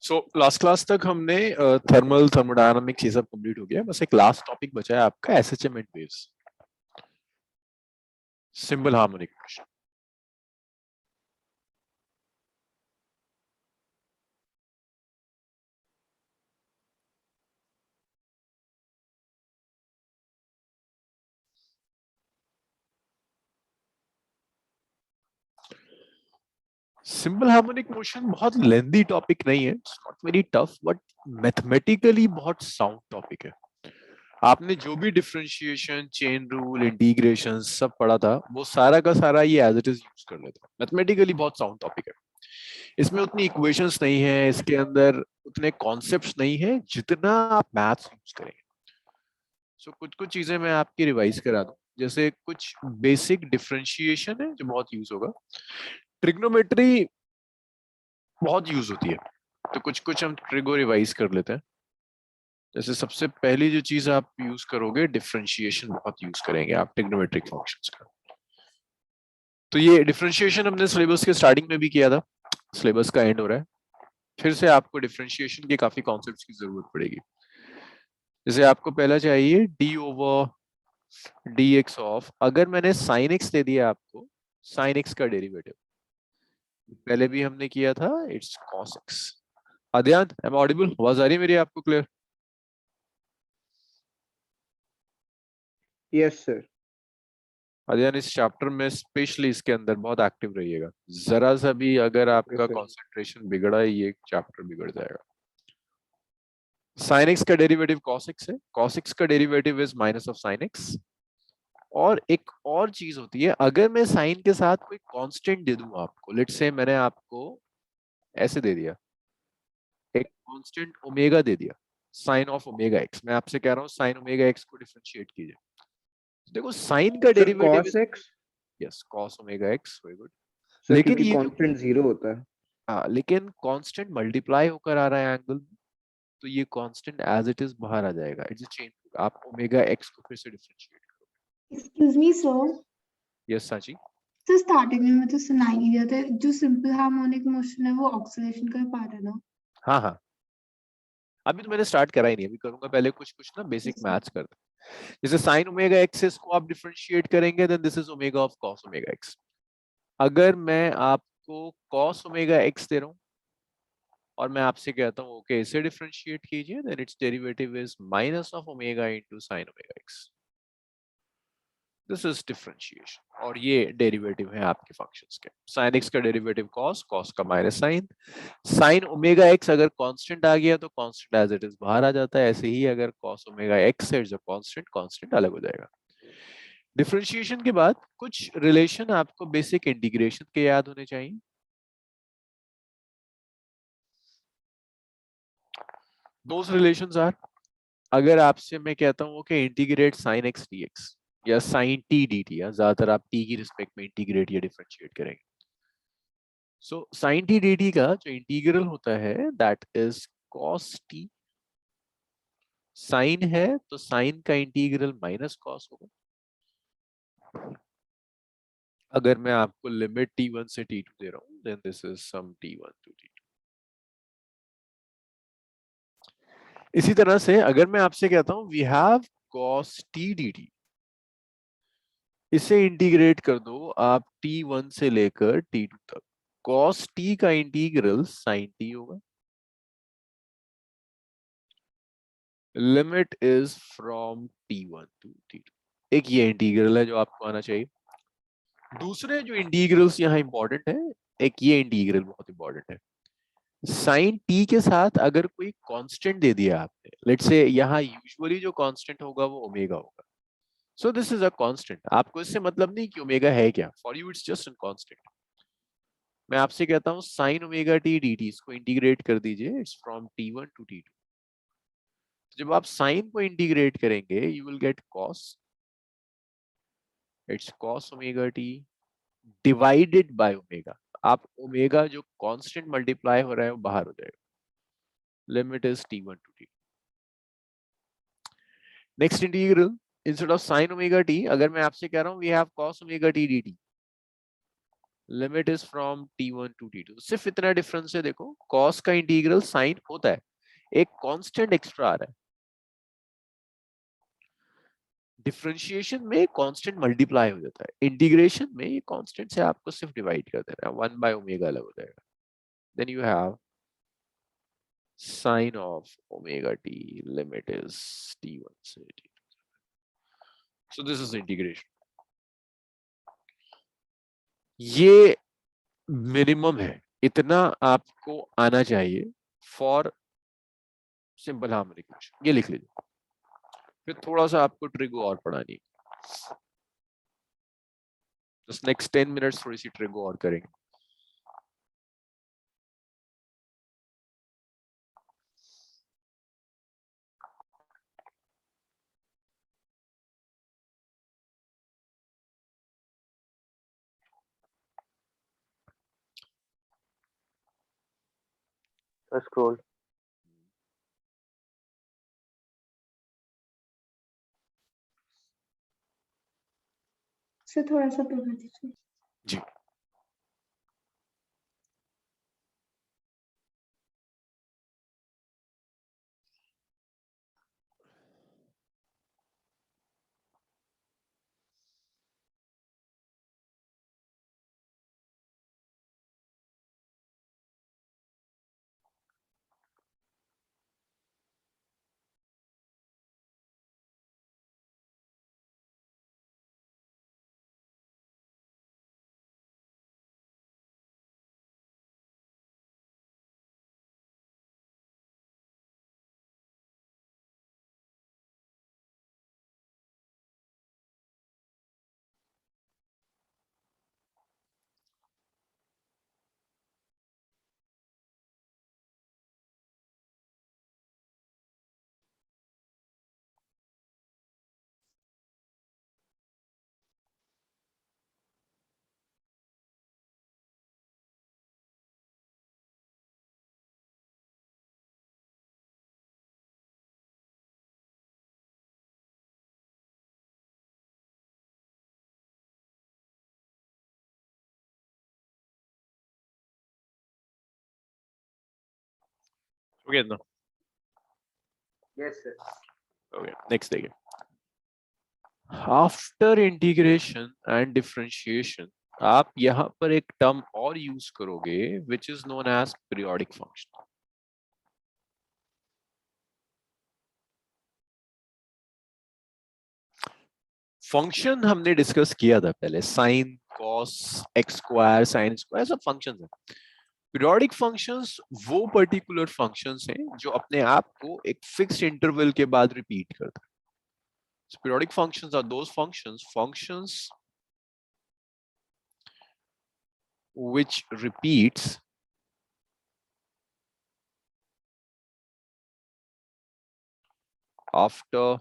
So last class तक हमने thermodynamics ये सब कंप्लीट हो गया। बस एक लास्ट टॉपिक बचा है आपका, SHM and waves, simple harmonic motion. Simple harmonic motion बहुत लेंदी टॉपिक नहीं है, it's not very tough, but mathematically बहुत साउंड टॉपिक है। आपने जो भी डिफरेंशिएशन, चेन रूल, इंटीग्रेशन सब पढ़ा था, वो सारा का सारा ये एज इट इज यूज कर लेता है। मैथमेटिकली बहुत साउंड टॉपिक है। इसमें उतनी इक्वेशंस नहीं है, इसके अंदर उतने कॉन्सेप्ट्स नहीं है जितना आप मैथ्स यूज करेंगे। सो कुछ कुछ चीजें मैं आपकी रिवाइज करा दूं। जैसे कुछ बेसिक डिफरेंशिएशन है जो बहुत यूज होगा। ट्रिग्नोमेट्री बहुत यूज होती है, तो कुछ कुछ हम ट्रिगो रिवाइज कर लेते हैं। जैसे सबसे पहली जो चीज आप यूज करोगे, डिफरेंशिएशन बहुत यूज करेंगे आप ट्रिग्नोमेट्रिक फंक्शंस का। तो ये डिफरेंशिएशन हमने सिलेबस के स्टार्टिंग में भी किया था, सिलेबस का एंड हो रहा है, फिर से आपको डिफरेंशिएशन के काफी कॉन्सेप्ट्स की जरूरत पड़ेगी। जैसे आपको पहला चाहिए D over D x of, अगर मैंने साइन एक्स दे दिया आपको, साइन एक्स का डेरिवेटिव पहले भी हमने किया था, इट्स कॉस एक्स। अध्यान, एम ऑडिबल? आवाज आ रही है मेरी आपको क्लियर? Yes sir. अध्ययन इस चैप्टर में स्पेशली इसके अंदर बहुत एक्टिव रहिएगा। जरा सा भी अगर आपका सर कंसंट्रेशन बिगड़ा है, ये चैप्टर बिगड़ जाएगा। साइन एक्स का डेरिवेटिव कॉस एक्स है, कॉस एक्स का derivative is minus of sine x. और एक और चीज होती है, अगर मैं साइन के साथ कोई कांस्टेंट दे दूं आपको, लेट्स से मैंने आपको ऐसे दे दिया, एक कांस्टेंट ओमेगा दे दिया, साइन ऑफ ओमेगा एक्स, मैं आपसे कह रहा हूँ साइन ओमेगा एक्स को डिफरेंशिएट कीजिए। देखो साइन का sir derivative, cos x. Yes cos omega x, very good. Sir लेकिन क्योंकि ये जो, कांस्टेंट जीरो होता है। हाँ लेकिन कांस्टेंट मल्टीप्लाई होकर आ रहा है एंगल, तो ये कांस्टेंट एज इट इज बाहर आ जाएगा, इट्स अ चेन। आप ओमेगा एक्स को फिर से डिफरेंशिएट करो। Excuse me sir. यस साची। तो स्टार्टिंग में मुझे सुनाई नहीं दिया था, जो सिंपल हार्मोनिक मोशन है वो ऑक्सीलेशन का पार्ट है ना? हाँ हाँ, अभी तो मैंने स्टार्ट करा ही नहीं, अभी करूंगा। पहले कुछ कुछ ना बेसिक Yes, sir. मैथ्स करते हैं। जैसे साइन ओमेगा एक्स को आप डिफरेंशिएट करेंगे, then this is omega of cos omega x. अगर मैं आपको कॉस ओमेगा एक्स दे रहा हूँ और मैं आपसे कहता हूँ ओके इसे डिफरेंशिएट कीजिए, then its derivative is minus of omega into sine omega x. This is differentiation, और ये डेरिवेटिव है आपके फंक्शंस के। साइन एक्स का डेरिवेटिव कॉस, कॉस का minus sine, sine omega x अगर कांस्टेंट आ गया तो कांस्टेंट एज इट इज बाहर आ जाता है। ऐसे ही अगर कॉस ओमेगा एक्स है जो कांस्टेंट, कांस्टेंट अलग हो जाएगा। डिफरेंशिएशन के बाद कुछ रिलेशन आपको बेसिक इंटीग्रेशन के याद होने चाहिए। दोज रिलेशंस आर, अगर आपसे मैं कहता हूँ कि integrate sine x D x या साइन टी डी टी, या ज्यादातर आप टी की रिस्पेक्ट में इंटीग्रेट या डिफरेंशिएट करेंगे। So sine t d t का जो इंटीग्रल होता है that is cos t. Sine है तो साइन का इंटीग्रल माइनस कॉस होगा। अगर मैं आपको लिमिट t1 से t2 दे रहा हूं, then this is sum t1 to t2। इसी तरह से अगर मैं आपसे कहता हूं we have cos t dt, इसे इंटीग्रेट कर दो आप t1 से लेकर t2 तक, cos t का इंटीग्रल sin t होगा। Limit is from t1 to t2। एक ये इंटीग्रल है जो आपको आना चाहिए। दूसरे जो इंटीग्रल्स यहाँ इंपॉर्टेंट है, एक ये इंटीग्रल बहुत इंपॉर्टेंट है। साइन टी के साथ अगर कोई कांस्टेंट दे दिया आपने, लेट्स से यहाँ यूजुअली जो कांस्टेंट होगा वो ओमेगा होगा। सो दिस इज अ कांस्टेंट, आपको इससे मतलब नहीं कि ओमेगा है क्या, for you it's just a constant. मैं आपसे कहता हूँ sign omega t d T, इसको इंटीग्रेट कर दीजिए, it's from t1 to t2। जब आप साइन को इंटीग्रेट करेंगे you will get cos, it's cos omega t divided by omega. आप ओमेगा जो कांस्टेंट मल्टीप्लाई हो रहा है वो बाहर हो जाएगा। Limit is t1 to t2। Next integral, instead of sine omega t, अगर मैं आपसे कह रहा हूं we have cos omega t d t, limit is from t1 to t2, सिर्फ इतना डिफरेंस है। देखो कॉस का इंटीग्रल साइन होता है, एक कांस्टेंट एक्स्ट्रा आ रहा है। डिफरेंशिएशन में कांस्टेंट मल्टीप्लाई हो जाता है, इंटीग्रेशन में ये कांस्टेंट से आपको सिर्फ डिवाइड कर देना है, 1 बाय ओमेगा अलग हो जाएगा। Then you have sin of omega t, limit is t1 से t2. So this is integration. ये मिनिमम है, इतना आपको आना चाहिए फॉर सिंपल हार्मोनिक मोशन। ये लिख लीजिए, फिर थोड़ा सा आपको ट्रिगो और पढ़ानी है। जस्ट नेक्स्ट 10 मिनट्स थोड़ी सी ट्रिगो और करेंगे। स्क्रॉल सर थोड़ा सा पढ़ा दीजिए। जी ओके ना, यस सर। ओके नेक्स्ट देखिए। आफ्टर इंटीग्रेशन एंड डिफरेंशिएशन आप यहां पर एक टर्म और यूज करोगे which is known as periodic function. Function हमने डिस्कस किया था पहले, sine cos x square sine square सब फंक्शंस हैं। पीरियोडिक फंक्शंस वो पर्टिकुलर फंक्शंस हैं जो अपने आप को एक फिक्स्ड इंटरवल के बाद रिपीट करते हैं। So periodic functions are those functions which repeats after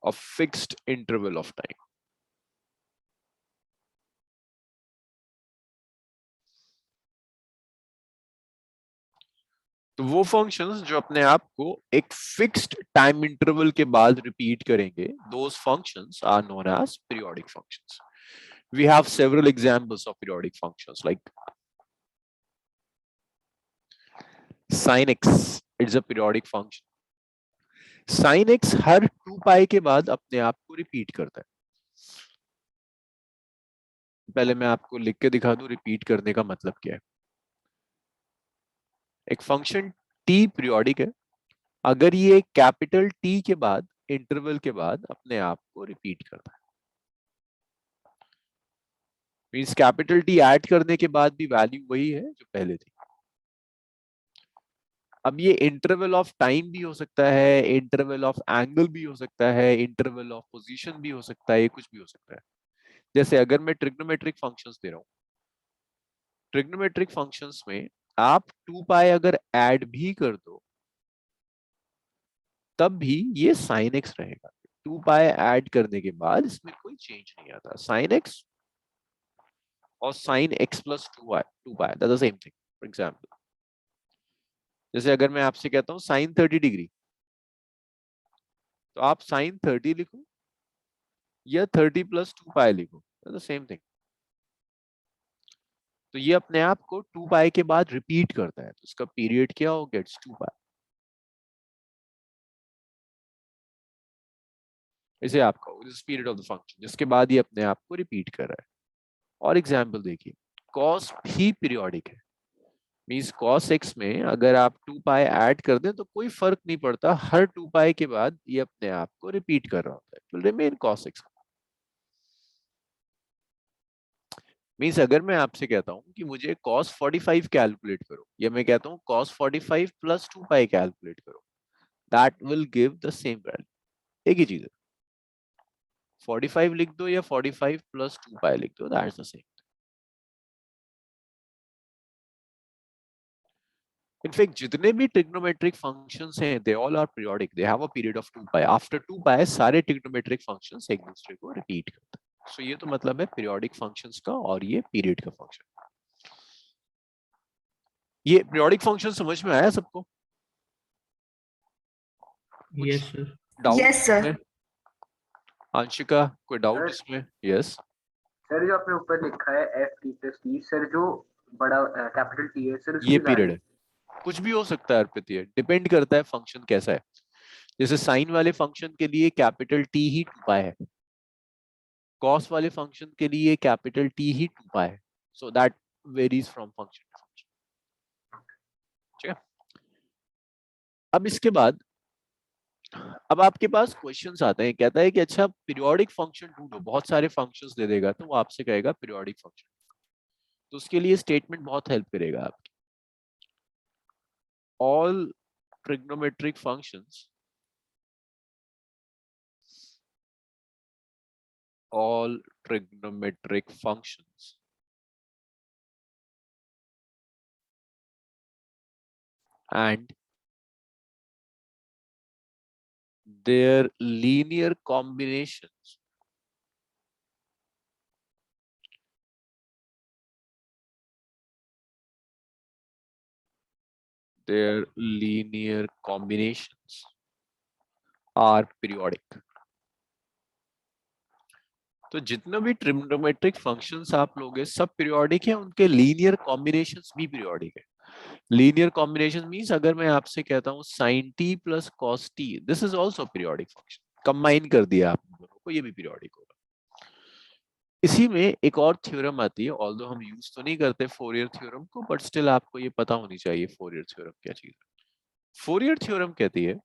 a fixed interval of time. तो वो फंक्शंस जो अपने आप को एक फिक्स्ड टाइम इंटरवल के बाद रिपीट करेंगे, those functions are known as periodic functions. We have several examples of periodic functions like sin x, it's a periodic function. sin x हर 2 पाई के बाद अपने आप को रिपीट करता है। पहले मैं आपको लिख के दिखा दूं रिपीट करने का मतलब क्या है। एक फंक्शन t पीरियोडिक है अगर ये कैपिटल T के बाद इंटरवल के बाद अपने आप को रिपीट करता है। मींस कैपिटल T ऐड करने के बाद भी वैल्यू वही है जो पहले थी। अब ये इंटरवल ऑफ टाइम भी हो सकता है, इंटरवल ऑफ एंगल भी हो सकता है, इंटरवल ऑफ पोजीशन भी हो सकता है, ये कुछ भी हो सकता है। जैसे अगर मैं ट्रिग्नोमेट्रिक फंक्शंस दे रहा हूँ, ट्रिग्नोमेट्रिक फंक्शंस में आप 2 पाई अगर ऐड भी कर दो तब भी ये sin x रहेगा। 2 पाई ऐड करने के बाद इसमें कोई चेंज नहीं आता। sin x और sin x plus 2 pi that's the same thing. For example जैसे अगर मैं आपसे कहता हूँ sin 30 डिग्री, तो आप sin 30 लिखो या 30 plus 2 पाई लिखो, द सेम थिंग। तो ये अपने आप को 2 पाई के बाद रिपीट करता है, तो इसका पीरियड क्या हो गया, इट्स 2 पाई। इसे आपका this period of the function, जिसके बाद ये अपने आप को रिपीट कर रहा है। और एग्जांपल देखिए, cos भी पीरियोडिक है, मींस cos x में अगर आप 2 पाई ऐड कर दें तो कोई फर्क नहीं पड़ता, हर 2 पाई के बाद ये अपने आप को रिपीट कर रहा होता है, it will remain cos x। Means अगर मैं आपसे कहता हूं कि मुझे cos 45 कैलकुलेट करो, या मैं कहता हूं cos 45 प्लस 2 पाई कैलकुलेट करो, that will give the same value, एक ही चीज है। 45 लिख दो या 45 प्लस 2 पाई लिख दो, दैट्स द सेम। इनफैक्ट जितने भी ट्रिग्नोमेट्रिक फंक्शंस हैं, they all are periodic, they have a period of 2 pi. After 2 pi सारे ट्रिग्नोमेट्रिक फंक्शंस एक दूसरे को रिपीट करते हैं। सो ये तो मतलब है पीरियोडिक फंक्शंस का, और ये पीरियड का फंक्शन। ये पीरियोडिक फंक्शन समझ में आया सबको? Yes sir. Doubt Yes, sir. इसमें? आंशिका कोई डाउट सर इसमें? यस। सर, जो आपने ऊपर लिखा है F T plus T, sir जो बड़ा कैपिटल टी है सर, ये उसकी पीरियड वैल्यू है, कुछ भी हो सकता है अर्पित, ये डिपेंड करता है फंक्शन कैसा है। जैसे साइन वाले फंक्शन के लिए कैपिटल टी ही 2 पाई है, कॉस वाले फंक्शन के लिए कैपिटल टी ही 2 पाई है, so that varies from function to function. ठीक है, अब इसके बाद अब आपके पास क्वेश्चंस आते हैं, कहता है कि अच्छा पीरियोडिक फंक्शन ढूंढो, बहुत सारे फंक्शंस दे देगा, तो वो आपसे कहेगा पीरियोडिक फंक्शन। तो उसके लिए स्टेटमेंट बहुत हेल्प करेगा आपकी। All trigonometric functions, all trigonometric functions and their linear combinations are periodic। तो जितने भी ट्रिग्नोमेट्रिक फंक्शंस आप लोगे सब पीरियोडिक है, उनके लीनियर कॉम्बिनेशंस भी पीरियोडिक है। लीनियर कॉम्बिनेशन मींस अगर मैं आपसे कहता हूं sin t plus cos t, this is also periodic function, combine कर दिया आप दोनों को, ये भी पीरियोडिक होगा। इसी में एक और थ्योरम आती है, ऑल्दो हम यूज तो नहीं करते फोरियर थ्योरम को, बट स्टिल आपको ये पता होनी चाहिए फोरियर थ्योरम क्या चीज है। फोरियर थ्योरम कहती है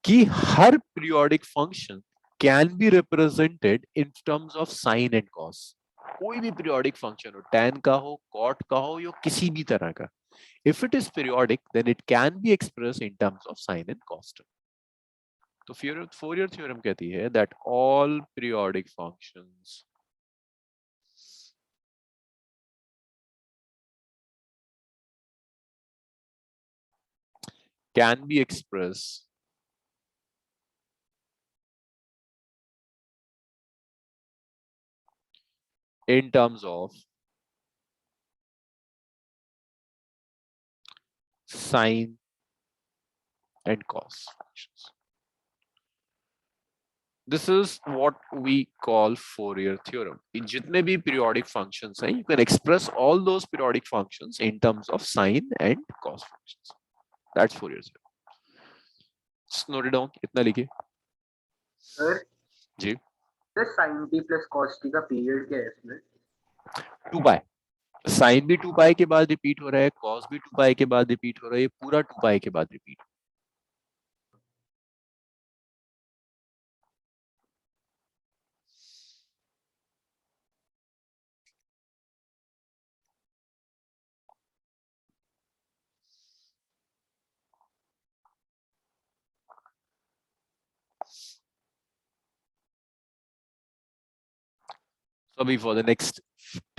कि हर periodic function can be represented in terms of sine and cos. कोई भी पीरियोडिक फंक्शन हो, tan का हो, cot का हो, या किसी भी तरह का, if it is periodic then it can be expressed in terms of sine and cos term। तो फोरियर थ्योरम कहती है that all periodic functions can be expressed in terms of sine and cos functions। This is what we call Fourier theorem। इन जितने भी periodic functions हैं, you can express all those periodic functions in terms of sine and cos functions। That's Fourier theorem। Just note it down, इतना लिखिए sir. जी। Sir sin t plus cos t का period क्या है इसमें? 2 पाई, sign भी 2 पाई के बाद रिपीट हो रहा है, कॉस भी 2 पाई के बाद रिपीट हो रहा है, ये पूरा 2 पाई के बाद रिपीट। तो अभी फॉर द नेक्स्ट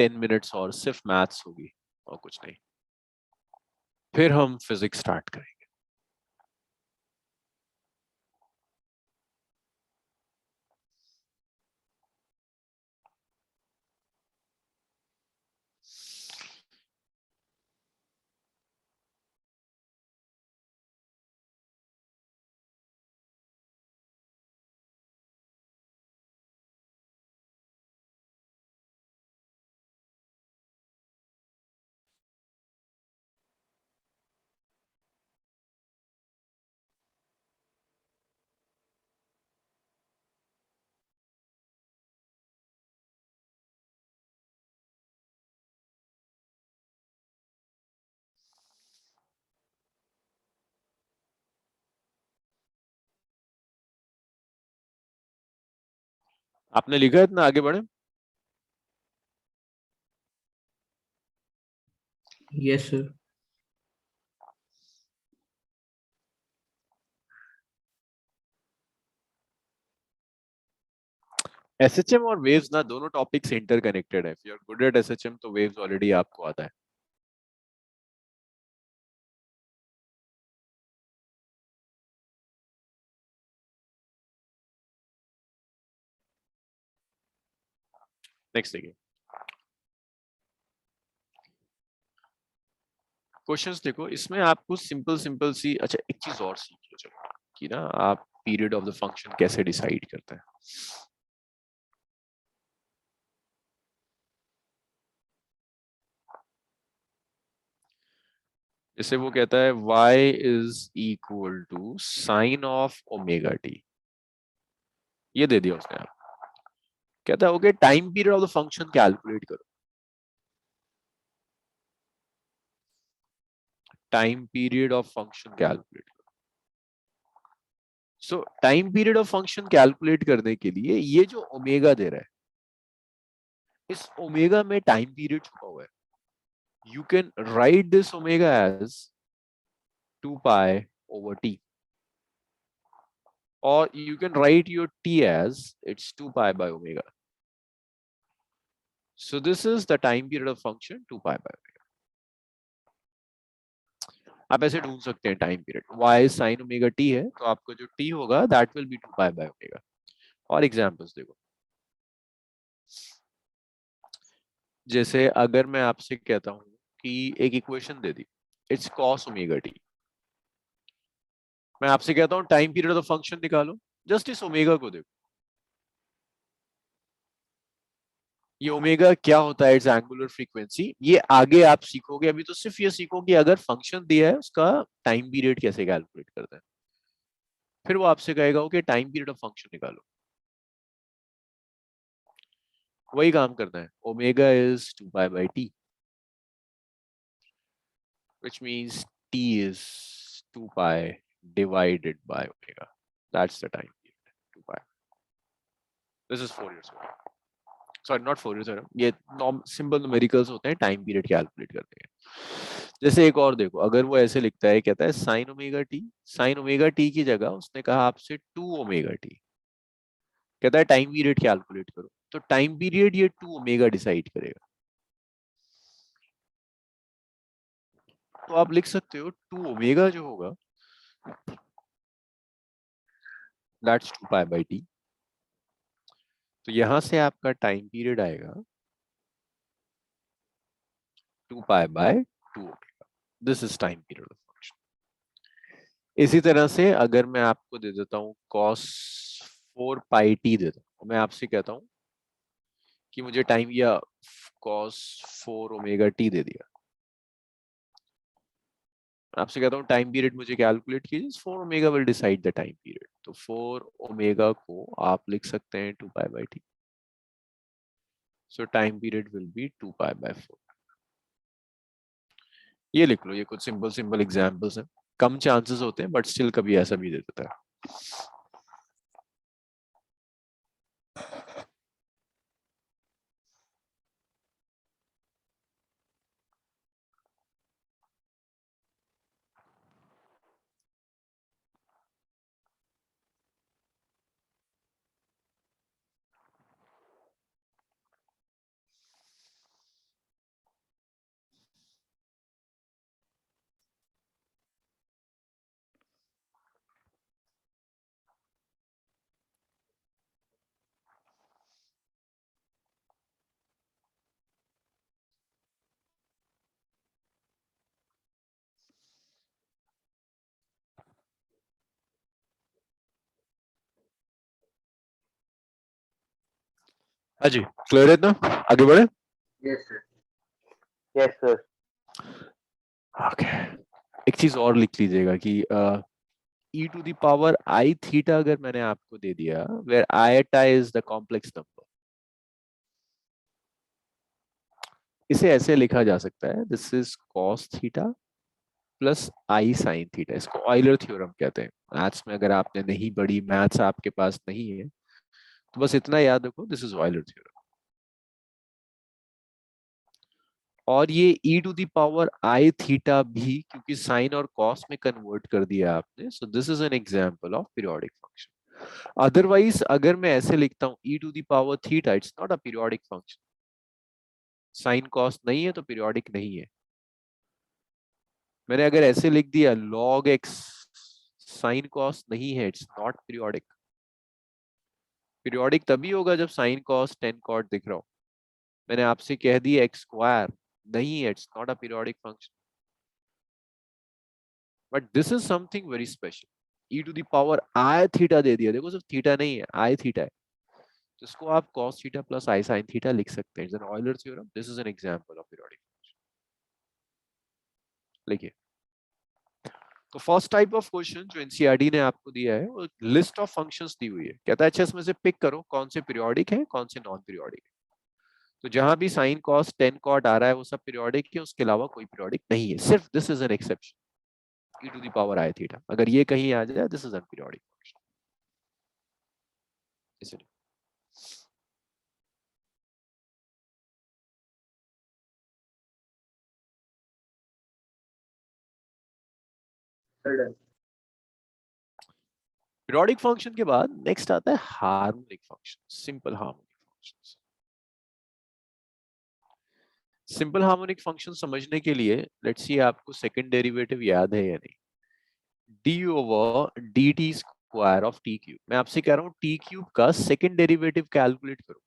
10 मिनट्स और सिर्फ मैथ्स होगी और कुछ नहीं, फिर हम फिजिक्स स्टार्ट करेंगे। आपने लिखा है इतना, आगे बढ़े। Yes sir. एसएचएम और वेव्स ना दोनों टॉपिक्स इंटरकनेक्टेड है। If you are good at SHM तो वेव्स ऑलरेडी आपको आता है। नेक्स्ट देखिए, क्वेश्चंस देखो, इसमें आपको सिंपल सिंपल सी, अच्छा एक चीज और सीख लो चलो, कि ना आप पीरियड ऑफ द फंक्शन कैसे डिसाइड करते हैं। जैसे वो कहता है y is equal to sine of omega t, ये दे दिया उसने। आप कहता है okay time period of the function calculate करो। Time period of function calculate करो। So time period of function calculate करने के लिए ये जो ओमेगा दे रहा है, इस ओमेगा में टाइम पीरियड छुपा हुआ है। You can write this omega as 2 pi over t, or you can write your t as it's 2 pi by omega. So this is the time period of function 2 pi by omega. आप ऐसे ढूंढ सकते हैं time period, y sin omega t है तो आपको जो t होगा that will be 2 pi by omega. और एग्जांपल्स देखो, जैसे अगर मैं आपसे कहता हूं कि एक equation they the, it's cos omega t, मैं आपसे कहता हूं टाइम पीरियड ऑफ फंक्शन निकालो, जस्ट इस ओमेगा को देखो। ये ओमेगा क्या होता है, इट्स एंगुलर फ्रीक्वेंसी। ये आगे आप सीखोगे, अभी तो सिर्फ ये सीखो कि अगर फंक्शन दिया है उसका टाइम पीरियड कैसे कैलकुलेट करते हैं। फिर वो आपसे कहेगा okay time period of function निकालो, वही काम करना है। Omega is 2 pi by T, which means t is 2 pi divided by omega. That's the time period, 2 pi. This is Fourier theorem. Sorry not Fourier theorem, ये simple numericals होते हैं time period calculate करते हैं। जैसे एक और देखो, अगर वो ऐसे लिखता है, कहता है sign omega T, sign omega T की जगह उसने कहा आपसे 2 ओमेगा टी, कहता है टाइम पीरियड कैलकुलेट करो, तो टाइम पीरियड ये 2 ओमेगा डिसाइड करेगा। तो आप लिख सकते हो 2 ओमेगा जो होगा दैट्स 2 पाई बाय टी। तो यहां से आपका टाइम पीरियड आएगा 2 pi by 2 omega. This is time period of function. इसी तरह से अगर मैं आपको दे देता हूं cos 4 पाई टी दे देता हूं, मैं आपसे कहता हूं कि मुझे टाइम, या cos 4 ओमेगा टी दे दिया, आपसे कहता हूं टाइम पीरियड मुझे कैलकुलेट कीजिए, 4 omega will decide the time period. तो 4 ओमेगा को आप लिख सकते हैं 2 pi by T. So time period will be 2 pi by 4। ये लिख लो, ये कुछ सिंपल सिंपल एग्जांपल्स हैं, कम चांसेस होते हैं बट स्टिल कभी ऐसा भी दे देता है। हाँ जी, क्लियर है ना, आगे बढ़े। Yes sir. Yes sir. Okay, एक चीज और लिख लीजिएगा कि e to the power i theta अगर मैंने आपको दे दिया, where iota is the complex number, इसे ऐसे लिखा जा सकता है, this is cos theta plus i sin theta. इसको ऑयलर थ्योरम कहते हैं। मैथ्स में अगर आपने नहीं पढ़ी, मैथ्स आपके पास नहीं है, तो बस इतना याद रखो, दिस इज ऑयलर थ्योरम। और ये e to the power i theta भी, क्योंकि साइन और कॉस में कन्वर्ट कर दिया आपने, so this is an example of periodic function. Otherwise अगर मैं ऐसे लिखता हूं e to the power theta, it's not a periodic function. Sine cos नहीं है तो पीरियोडिक नहीं है। मैंने अगर ऐसे लिख दिया log x साइन कॉस नहीं है, इट्स नॉट पीरियोडिक। पीरियोडिक तभी होगा जब साइन कॉस टेन कॉट दिख रहा हो। मैंने आपसे कह दिया एक्स स्क्वायर नहीं है, it's not a periodic function. But this is something very special. e to the power i theta दे दिया, देखो सिर्फ थीटा नहीं है, i थीटा है, तो इसको आप cos theta plus i sin theta लिख सकते हैं। It's an Euler theorem, this is an example of periodic function. लिखिए, तो फर्स्ट टाइप ऑफ क्वेश्चन जो एनसीईआरटी ने आपको दिया है, वो लिस्ट ऑफ फंक्शंस दी हुई है, कहता है अच्छा इसमें से पिक करो कौन से पीरियोडिक है कौन से नॉन पीरियोडिक है। तो जहां भी साइन कॉस टेन कॉट आ रहा है वो सब पीरियोडिक है, उसके अलावा कोई पीरियोडिक नहीं है, सिर्फ this is an exception e to the power i theta. अगर ये कहीं आ जाए this is an periodic function. इसलिए Done. पीरियोडिक फंक्शन के बाद नेक्स्ट आता है harmonic function, simple harmonic functions. Simple harmonic function समझने के लिए लेट्स सी आपको सेकंड डेरिवेटिव याद है या नहीं। d over dt square of t cube. मैं आपसे कह रहा हूँ t क्यूब का सेकंड डेरिवेटिव कैलकुलेट करो।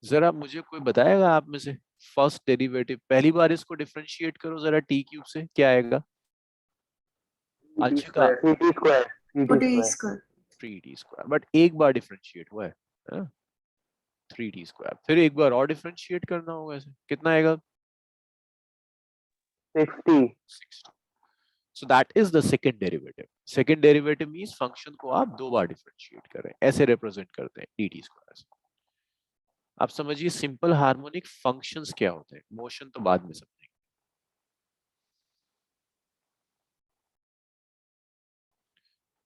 जरा मुझे कोई बताएगा आप में से, फर्स्ट डेरिवेटिव पहली बार इसको डिफरेंशिएट करो जरा t क्यूब से, क्या आएगा? dt Anshika square. 3t square. 3t square. 3t square, but एक बार डिफरेंशिएट हुआ है ना? 3t स्क्वायर, फिर एक बार और डिफरेंशिएट करना होगा, ऐसे कितना आएगा? 60. 60। So that is the second derivative. Second derivative means function को आप दो बार डिफरेंशिएट कर रहे हैं, ऐसे रिप्रेजेंट करते हैं dt स्क्वायर से। आप समझिए सिंपल हार्मोनिक फंक्शंस क्या होते हैं, मोशन तो बाद में समझेंगे।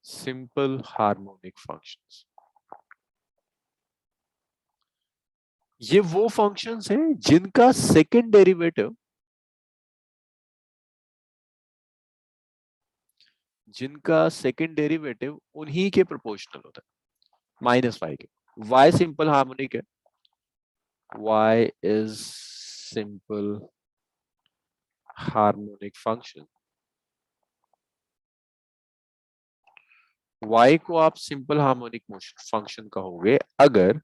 सिंपल हार्मोनिक फंक्शंस, ये वो फंक्शंस हैं जिनका सेकंड डेरिवेटिव उन्हीं के प्रोपोर्शनल होता है, -y के। y सिंपल हार्मोनिक है, y is simple harmonic function. y को आप सिंपल हार्मोनिक फंक्शन कहोगे अगर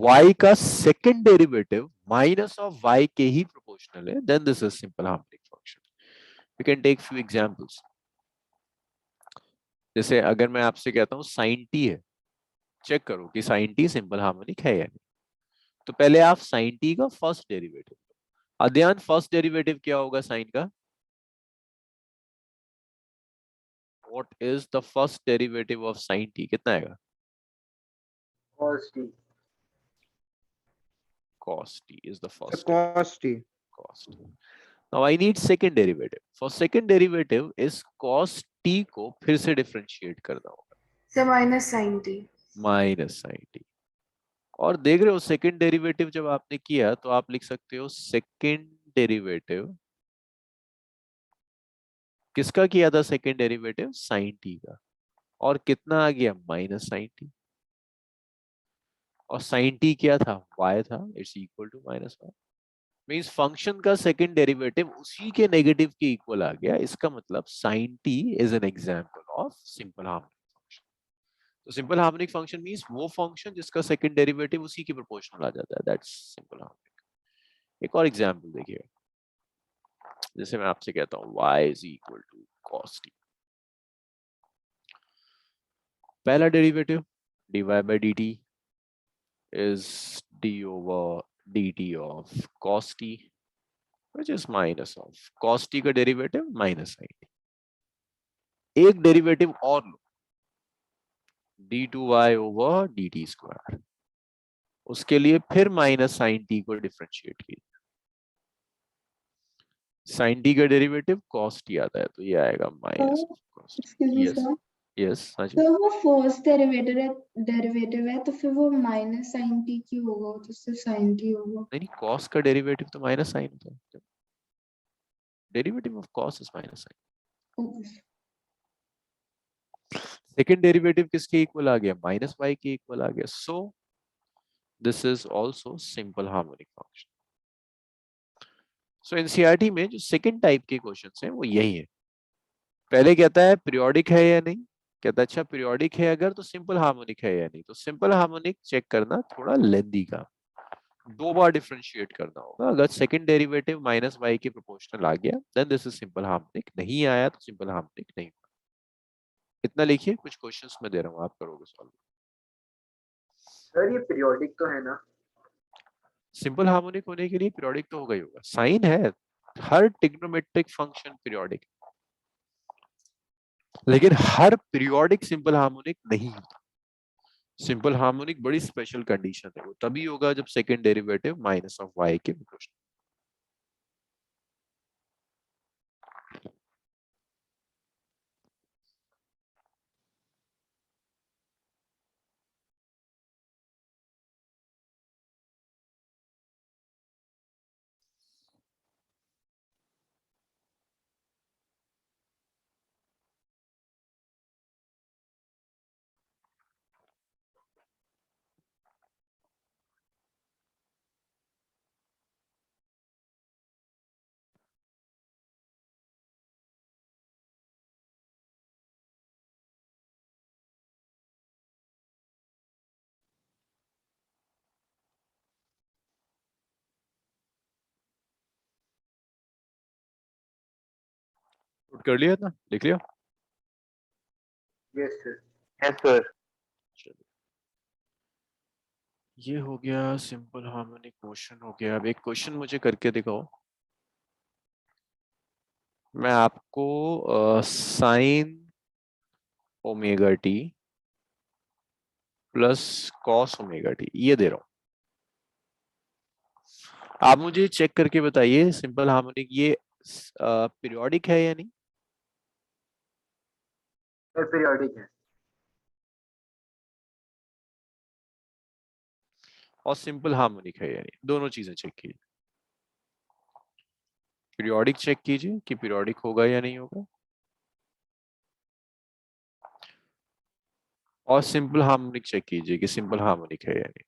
y का second derivative minus of y के ही प्रोपोर्शनल है, then this is simple harmonic function. We can take few examples. जैसे अगर मैं आपसे कहता हूं sin t है, चेक करो कि sin t सिंपल हार्मोनिक है या नहीं। तो पहले आप sin t का फर्स्ट डेरिवेटिव लो। अध्ययन फर्स्ट डेरिवेटिव क्या होगा sin का? What is the first derivative of sin t? कितना आएगा? cos t. cos t is the first cos t. cos t. Now I need second derivative. For second derivative is cos t को फिर से differentiate करना होगा, से minus sine t. Minus sin t। और देख रहे हो सेकंड डेरिवेटिव जब आपने किया तो आप लिख सकते हो सेकंड डेरिवेटिव किसका किया था? सेकंड डेरिवेटिव sin t का। और कितना आ गया? Minus sin t। और sin t क्या था? y था, it's equal to minus y। Means function का सेकंड डेरिवेटिव उसी के नेगेटिव के इक्वल आ गया। इसका मतलब sin t is an example of simple harmonic function. तो सिंपल हार्मोनिक फंक्शन मींस वो फंक्शन जिसका सेकंड डेरिवेटिव उसी के प्रोपोर्शनल आ जाता है, दैट्स सिंपल हार्मोनिक। एक और एग्जांपल देखिए, जैसे मैं आपसे कहता हूं y is equal to cos t। पहला derivative dy by dt is d over dt of cos t, which is minus of cos t का डेरिवेटिव माइनस sin t। एक डेरिवेटिव और लो, d2y over dt स्क्वायर, उसके लिए फिर minus sin t को differentiate कीजिए। sin t का derivative cos t आता है, तो ये आएगा minus cos t। Excuse me, Yes. sir. Yes हाँ जी, तो वो फर्स्ट डेरिवेटिव है तो फिर वो माइनस साइन टी क्यों होगा, वो तो सिर्फ साइन टी होगा। नहीं कॉस का डेरिवेटिव तो माइनस साइन होता है, derivative of cos is minus sine. Okay. Second derivative किसके इक्वल आ गया, माइनस वाई के इक्वल आ गया, so this is also simple harmonic function. So NCERT में जो सेकंड टाइप के क्वेश्चंस हैं वो यही है, पहले कहता है पीरियोडिक है या नहीं, कहता है अच्छा पीरियोडिक है अगर तो सिंपल हार्मोनिक है या नहीं, तो सिंपल हार्मोनिक चेक करना थोड़ा लेंदी का, दो बार डिफरेंशिएट करना होगा, अगर सेकंड डेरिवेटिव माइनस वाई के प्रोपोर्शनल आ गया then this is simple harmonic, नहीं आया तो सिंपल हार्मोनिक नहीं होगा। इतना लिखिए, कुछ क्वेश्चंस मैं दे रहा हूँ आप करोगे सॉल्व। सर ये पीरियोडिक तो है ना? सिंपल हार्मोनिक होने के लिए पीरियोडिक तो होगा ही होगा, साइन है, हर ट्रिग्नोमेट्रिक फंक्शन पीरियोडिक, लेकिन हर पीरियोडिक सिंपल हार्मोनिक नहीं होता। सिंपल हार्मोनिक बड़ी स्पेशल कंडीशन है, वो तभी होगा जब second derivative minus of y के प्रोपोर्शनल। नोट कर लिया ना, लिख लिया? Yes sir. Yes sir. चलिए, ये हो गया सिंपल हार्मोनिक मोशन हो गया। अब एक क्वेश्चन मुझे करके दिखाओ, मैं आपको sign omega t plus cos omega t ये दे रहा हूं, आप मुझे चेक करके बताइए सिंपल हार्मोनिक ये पीरियोडिक है या नहीं, सर पीरियोडिक है। और सिंपल हार्मोनिक है या नहीं, दोनों चीजें चेक कीजिए। पीरियोडिक चेक कीजिए कि पीरियोडिक होगा या नहीं होगा, और सिंपल हार्मोनिक चेक कीजिए कि सिंपल हार्मोनिक है या नहीं।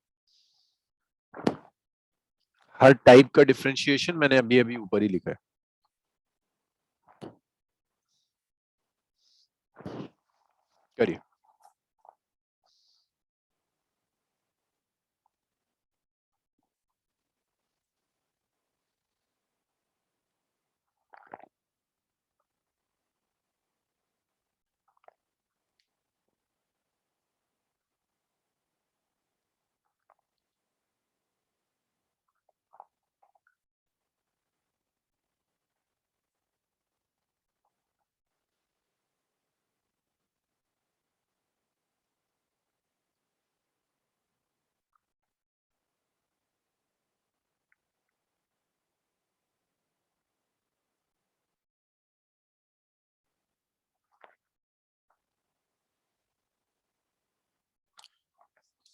हर टाइप का डिफरेंशिएशन मैंने अभी अभी ऊपर ही लिखा है, करिए।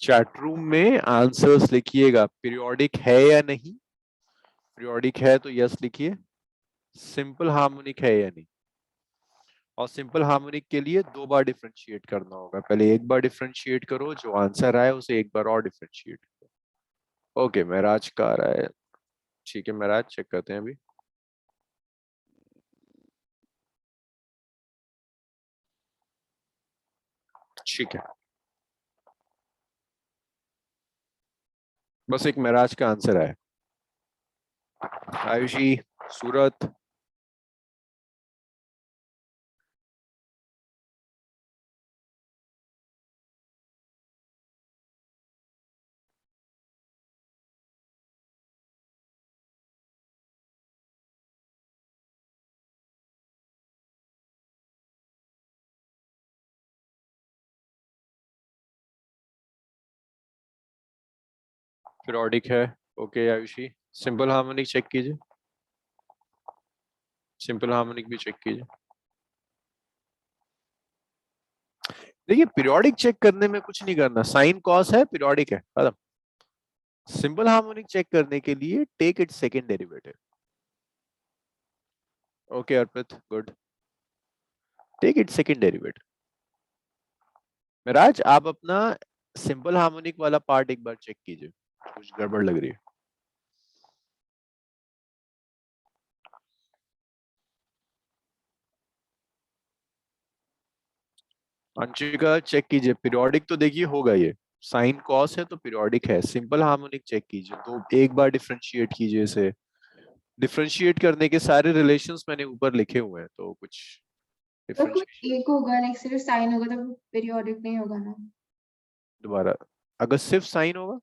चैट रूम में आंसर्स लिखिएगा, पीरियोडिक है या नहीं, पीरियोडिक है तो यस लिखिए, सिंपल हार्मोनिक है या नहीं, और सिंपल हार्मोनिक के लिए दो बार डिफरेंशिएट करना होगा, पहले एक बार डिफरेंशिएट करो, जो आंसर आए उसे एक बार और डिफरेंशिएट करो। ओके महराज का आ रहा है, ठीक है महराज चेक करते हैं अभी। ठीक है, बस एक महराज का आंसर आया। आयुषी, सूरत, पीरियोडिक है। Okay Ayushi, simple harmonic check कीजिए, सिंपल हार्मोनिक भी चेक कीजिए। देखिए पीरियोडिक चेक करने में कुछ नहीं करना, साइन कॉस है पीरियोडिक है, खत्म। सिंपल हार्मोनिक चेक करने के लिए take it second derivative. Okay Arpit, good, take it second derivative. Miraj आप अपना सिंपल हार्मोनिक वाला पार्ट एक बार चेक कीजिए, कुछ गड़बड़ लग रही है। अंशिका चेक कीजिए, पीरियोडिक तो देखिए होगा ये, साइन कॉस है तो पीरियोडिक है। सिंपल हार्मोनिक चेक कीजिए तो एक बार डिफरेंशिएट कीजिए इसे। डिफरेंशिएट करने के सारे रिलेशंस मैंने ऊपर लिखे हुए हैं, तो कुछ तो कोई डिफरेंशिएशन एक होगा, लाइक सिर्फ साइन होगा तो पीरियोडिक नहीं होगा ना? दोबारा, अगर सिर्फ साइन होगा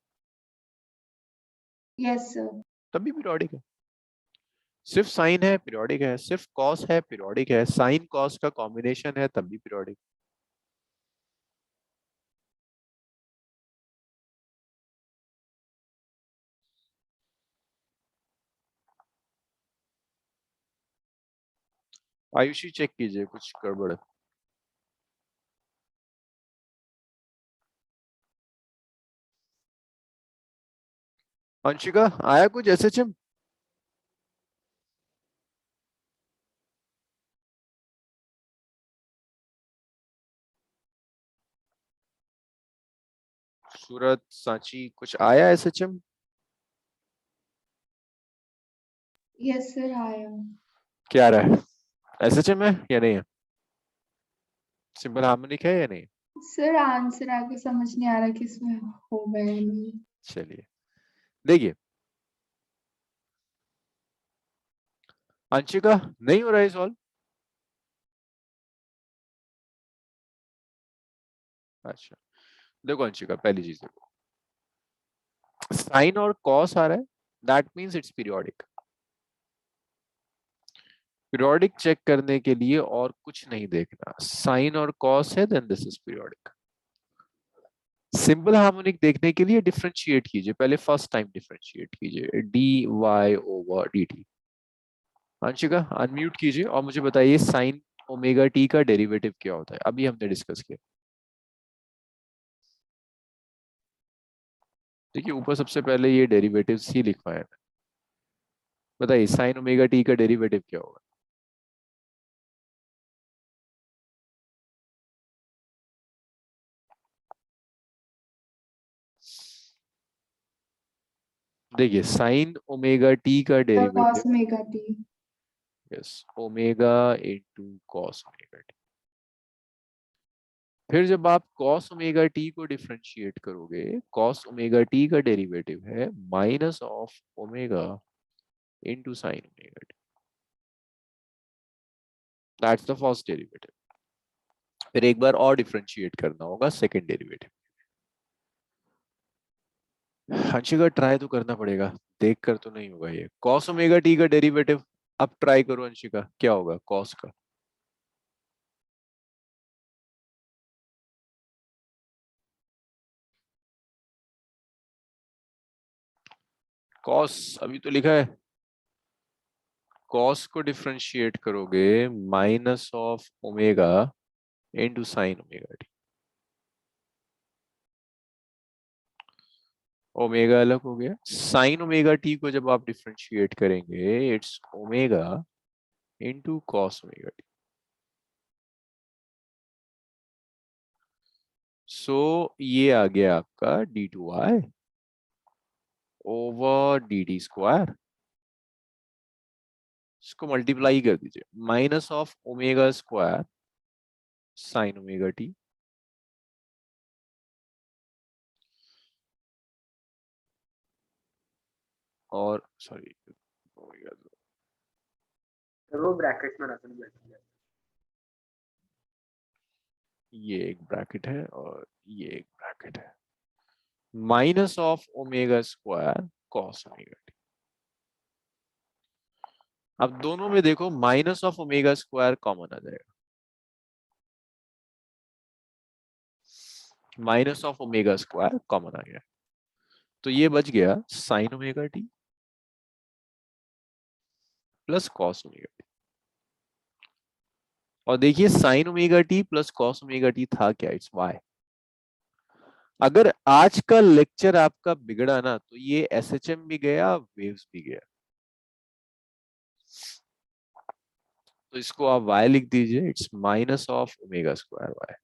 यस सर। तब भी पीरियोडिक है। सिर्फ साइन है पीरियोडिक है, सिर्फ कॉस है पीरियोडिक है, साइन कॉस का कॉम्बिनेशन है तब भी पीरियोडिक। आयुषी चेक कीजिए, कुछ गड़बड़ है। अंशिका आया कुछ एसएचएम? सूरत सांची कुछ आया एसएचएम? यस सर आया। क्या आ रहा है? एसएचएम है या नहीं है? सिंपल हार्मोनिक है या नहीं? सर आंसर आगे समझ नहीं आ रहा कि इसमें होगा या नहीं। चलिए देखिए, अंशिका नहीं हो रहा है सॉल्व? अच्छा देखो अंशिका, पहली चीज देखो, साइन और कॉस आ रहा है, that means it's periodic. Periodic check करने के लिए और कुछ नहीं देखना, साइन और कॉस है then this is periodic. Simple harmonic देखने के लिए डिफरेंशिएट कीजिए, पहले फर्स्ट टाइम डिफरेंशिएट कीजिए, d y over d t. Anshika unmute कीजिए और मुझे बताइए साइन ओमेगा टी का डेरिवेटिव क्या होता है, अभी हमने डिस्कस किया। देखिए ऊपर सबसे पहले ये डेरिवेटिव ही लिखवाया है, बताइए साइन ओमेगा टी का डेरिवेटिव क्या होगा? देखिए साइन ओमेगा टी का sir derivative, cos omega T. Yes, omega into cos omega T. फिर जब आप कॉस ओमेगा टी को डिफरेंशिएट करोगे, कॉस ओमेगा टी का डेरिवेटिव है minus of omega into sine omega T, that's the first derivative. फिर एक बार और डिफरेंशिएट करना होगा सेकंड डेरिवेटिव। अंशिका ट्राई तो करना पड़ेगा, देख कर तो नहीं होगा ये। कॉस ओमेगा टी का डेरिवेटिव, अब ट्राई करो अंशिका, क्या होगा कॉस का? कॉस अभी तो लिखा है, कॉस को डिफरेंशिएट करोगे minus of omega into sine omega T. Omega अलग हो गया, साइन ओमेगा टी को जब आप डिफरेंशिएट करेंगे it's omega into cos omega t. So ये आ गया आपका d two i over d t square. इसको मल्टीप्लाई कर दीजिए, minus of omega square sine omega t, और सॉरी ओमेगा, तो वो ब्रैकेट में रखना बैठेगा। ये एक ब्रैकेट है और ये एक ब्रैकेट है, minus of omega square cos omega t. अब दोनों में देखो minus of omega square common आ जाएगा, minus of omega square common आ गया, तो ये बच गया sine omega t plus cos omega t. और देखिए sine omega t plus cos omega t था क्या, इट्स वाई। अगर आज का लेक्चर आपका बिगड़ा ना तो ये एसएचएम भी गया, वेव्स भी गया। तो इसको आप y लिख दीजिए, it's minus of omega square y।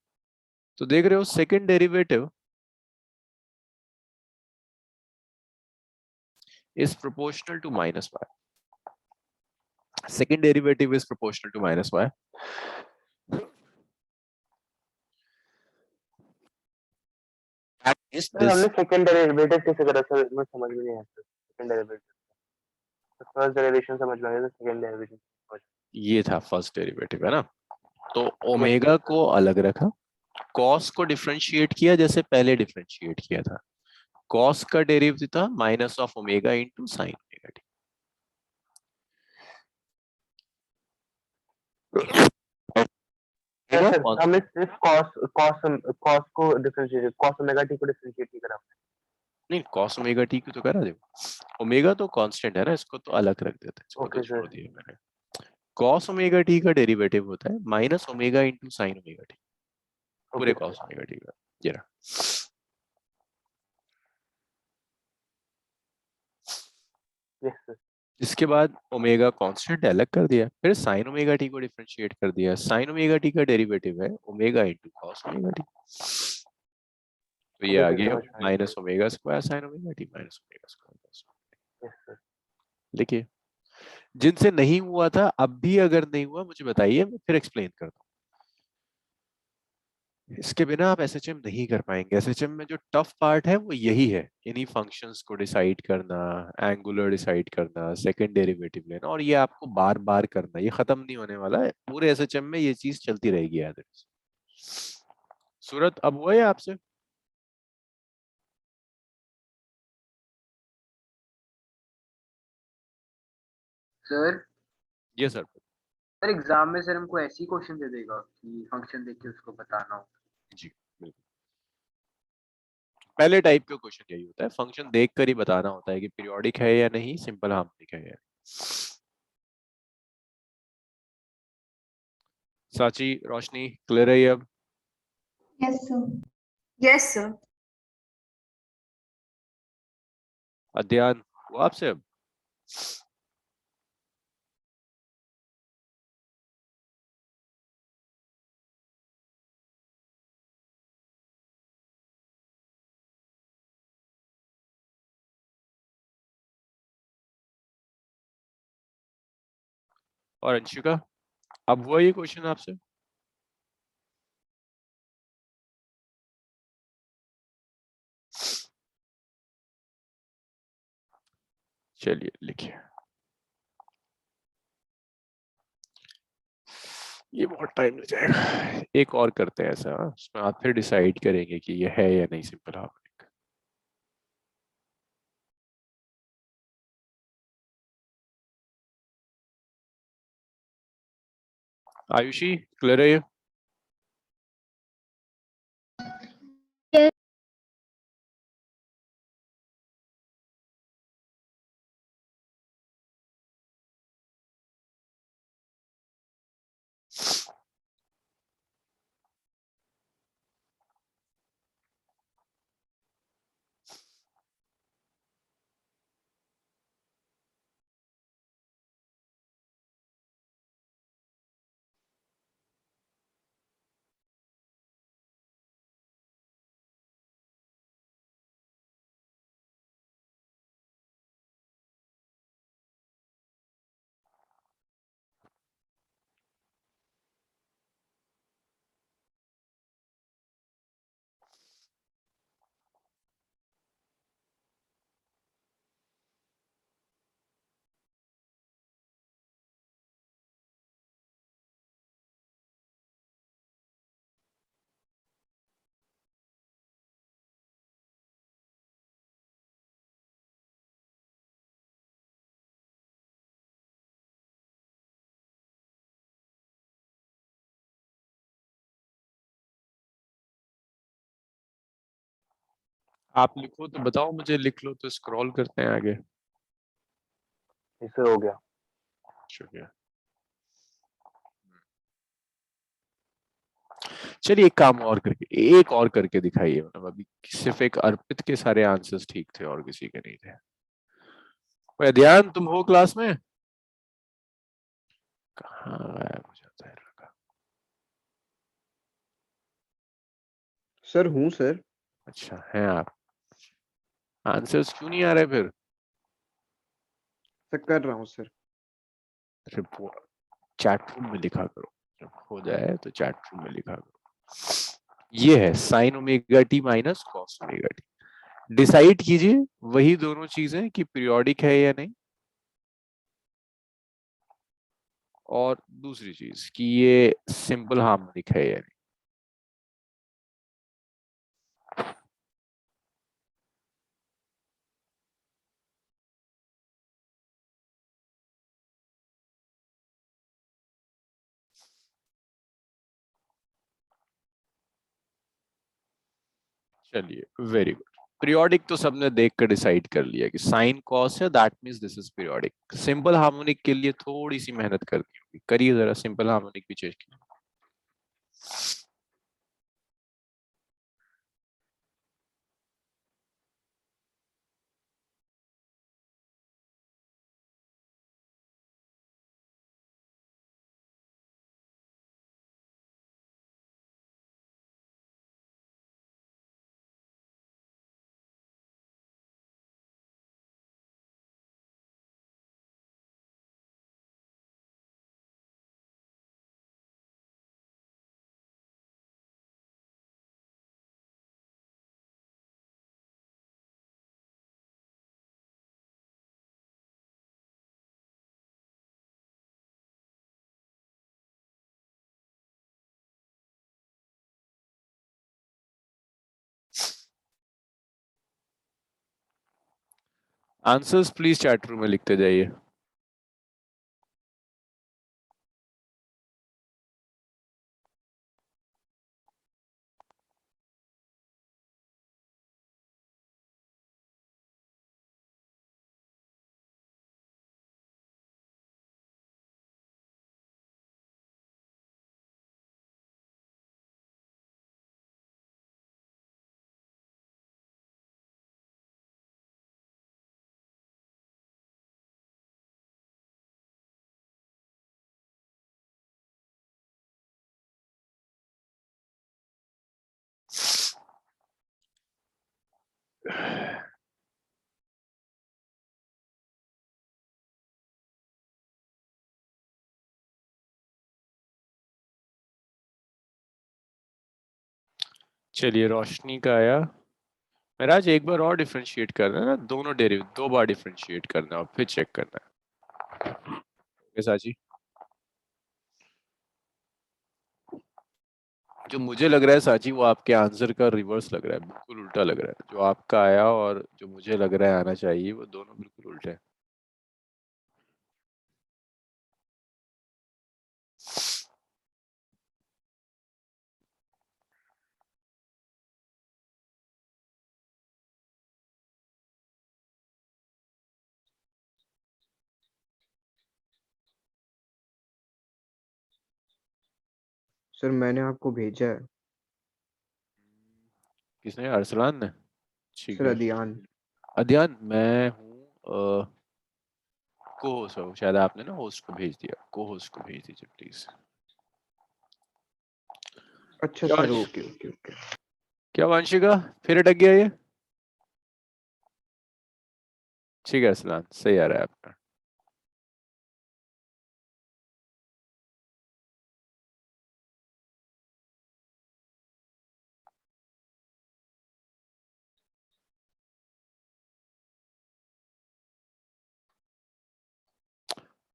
तो देख रहे हो second derivative is proportional to minus y। Second derivative is proportional to minus y। Is sir this हमने सेकंड डेरिवेटिव कैसे करा सर, मैं समझ में नहीं आया sir. Second derivative first derivation समझ में आया, सेकंड डेरिवेशन समझ। ये था फर्स्ट डेरिवेटिव है ना। तो यस ओमेगा को अलग रखा, कॉस को डिफरेंशिएट किया जैसे पहले डिफरेंशिएट किया था। कॉस का डेरिवेटिव था minus of omega into sine omega T. Sir हमने सिर्फ कॉस कॉस कॉस को डिफरेंशिएट, कॉस ओमेगा टी को डिफरेंशिएट नहीं करा। नहीं, कॉस ओमेगा टी की तो करा देखो, ओमेगा तो कांस्टेंट है ना, इसको तो अलग रख देते हैं, इसको तो ओके छोड़ सर। दिया मैंने। कॉस ओमेगा टी का डेरिवेटिव होता है minus omega into sine omega t, पूरे okay cos sir. Omega t का। ये रहा। Yes sir. इसके बाद ओमेगा कांस्टेंट अलग कर दिया, फिर साइन ओमेगा टी को डिफरेंशिएट कर दिया। साइन ओमेगा टी का डेरिवेटिव है omega into cos omega t. तो ये ओके आ सर, गया समझ में आ गया। Minus omega square sine omega t minus omega square. Yes sir. देखिए जिनसे नहीं हुआ था, अब भी अगर नहीं हुआ मुझे बताइए, मैं फिर एक्सप्लेन करता हूँ। इसके बिना आप एसएचएम नहीं कर पाएंगे। एसएचएम में जो टफ पार्ट है वो यही है, इन्हीं फंक्शंस को डिसाइड करना, एंगुलर डिसाइड करना, सेकंड डेरिवेटिव लेना, और ये आपको बार बार करना, ये खत्म नहीं होने वाला है। पूरे एसएचएम में ये चीज चलती रहेगी। याद सूरत अब हुआ है आपसे? सर ये सर। सर एग्जाम में सर हमको ऐसी क्वेश्चन दे देगा कि फंक्शन देख के उसको बताना हो। जी बिल्कुल, पहले टाइप का क्वेश्चन यही होता है, फंक्शन देखकर ही बताना होता है कि पीरियोडिक है या नहीं, सिंपल हार्मोनिक है या नहीं। साची, रोशनी, क्लियर है ये अब? Yes sir. Yes, sir. अध्ययन हुआ आपसे अब? और अंशिका, अब हुआ ये क्वेश्चन आपसे? चलिए लिखिए। ये बहुत टाइम लग जाएगा, एक और करते हैं ऐसा, उसमें आप फिर डिसाइड करेंगे कि ये है या नहीं सिंपल हार्मोनिक। आयुषी, क्लियर है ये? आप लिखो तो बताओ मुझे, लिख लो तो स्क्रॉल करते हैं आगे। इससे हो गया। शुक्रिया। चलिए एक और करके दिखाइए। मतलब अभी सिर्फ एक अर्पित के सारे आंसर्स ठीक थे और किसी के नहीं थे। ओए ध्यान, तुम हो क्लास में? कहाँ गायब हो जाता है लड़का? सर हूँ सर। अच्छा है आप। आंसर्स क्यों नहीं आ रहे फिर? सर कर रहा हूँ सर। रिपोर्ट चैट रूम में लिखा करो, जब हो जाए तो चैट रूम में लिखा करो। ये है sign omega t minus cos omega T. Decide कीजिए वही दोनों चीजें कि पीरियोडिक है या नहीं, और दूसरी चीज कि ये सिंपल हार्मोनिक है या नहीं। चलिए वेरी गुड। पीरियोडिक तो सबने देख कर डिसाइड कर लिया कि साइन कॉस है, that means this is periodic. Simple harmonic के लिए थोड़ी सी मेहनत करनी होगी, करिए जरा सिंपल हार्मोनिक भी चेक कीजिए। आंसर्स प्लीज चैट रूम में लिखते जाइए। चलिए रोशनी का आया। महाराज एक बार और डिफरेंशिएट करना है ना, दोनों डेरिवेटिव दो बार डिफरेंशिएट करना है और फिर चेक करना है। ओके साची, जो मुझे लग रहा है साची वो आपके आंसर का रिवर्स लग रहा है, बिल्कुल उल्टा लग रहा है। जो आपका आया और जो मुझे लग रहा है आना चाहिए वो दोनों बिल्कुल उल्टे हैं। सर मैंने आपको भेजा है। किसने? अरसलान ने? ठीक सर है। अदियान। अध्ययन, मैं हूँ को होस्ट हूँ शायद, आपने ना होस्ट को भेज दिया, को होस्ट को भेज दीजिए प्लीज। अच्छा क्या सर ओके ओके ओके। क्या वंशिका, फिर अटक गया ये? ठीक है अरसलान, सही आ रहा है आपका।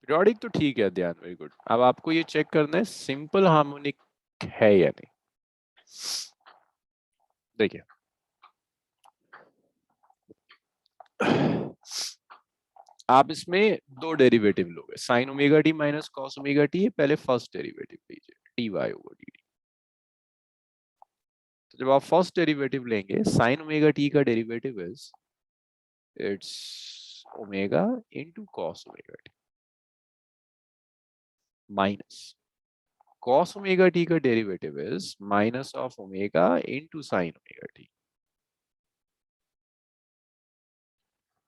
पीरियोडिक तो ठीक है ध्यान, वेरी गुड। अब आपको ये चेक करना है सिंपल हार्मोनिक है या नहीं। देखिए आप इसमें दो डेरिवेटिव लोगे, sine omega t minus cos omega t. पहले फर्स्ट डेरिवेटिव लीजिए, t y over d t. तो जब आप फर्स्ट डेरिवेटिव लेंगे, साइन ओमेगा टी का derivative is it's omega into cos omega t minus cos omega t का derivative is minus of omega into sin omega t।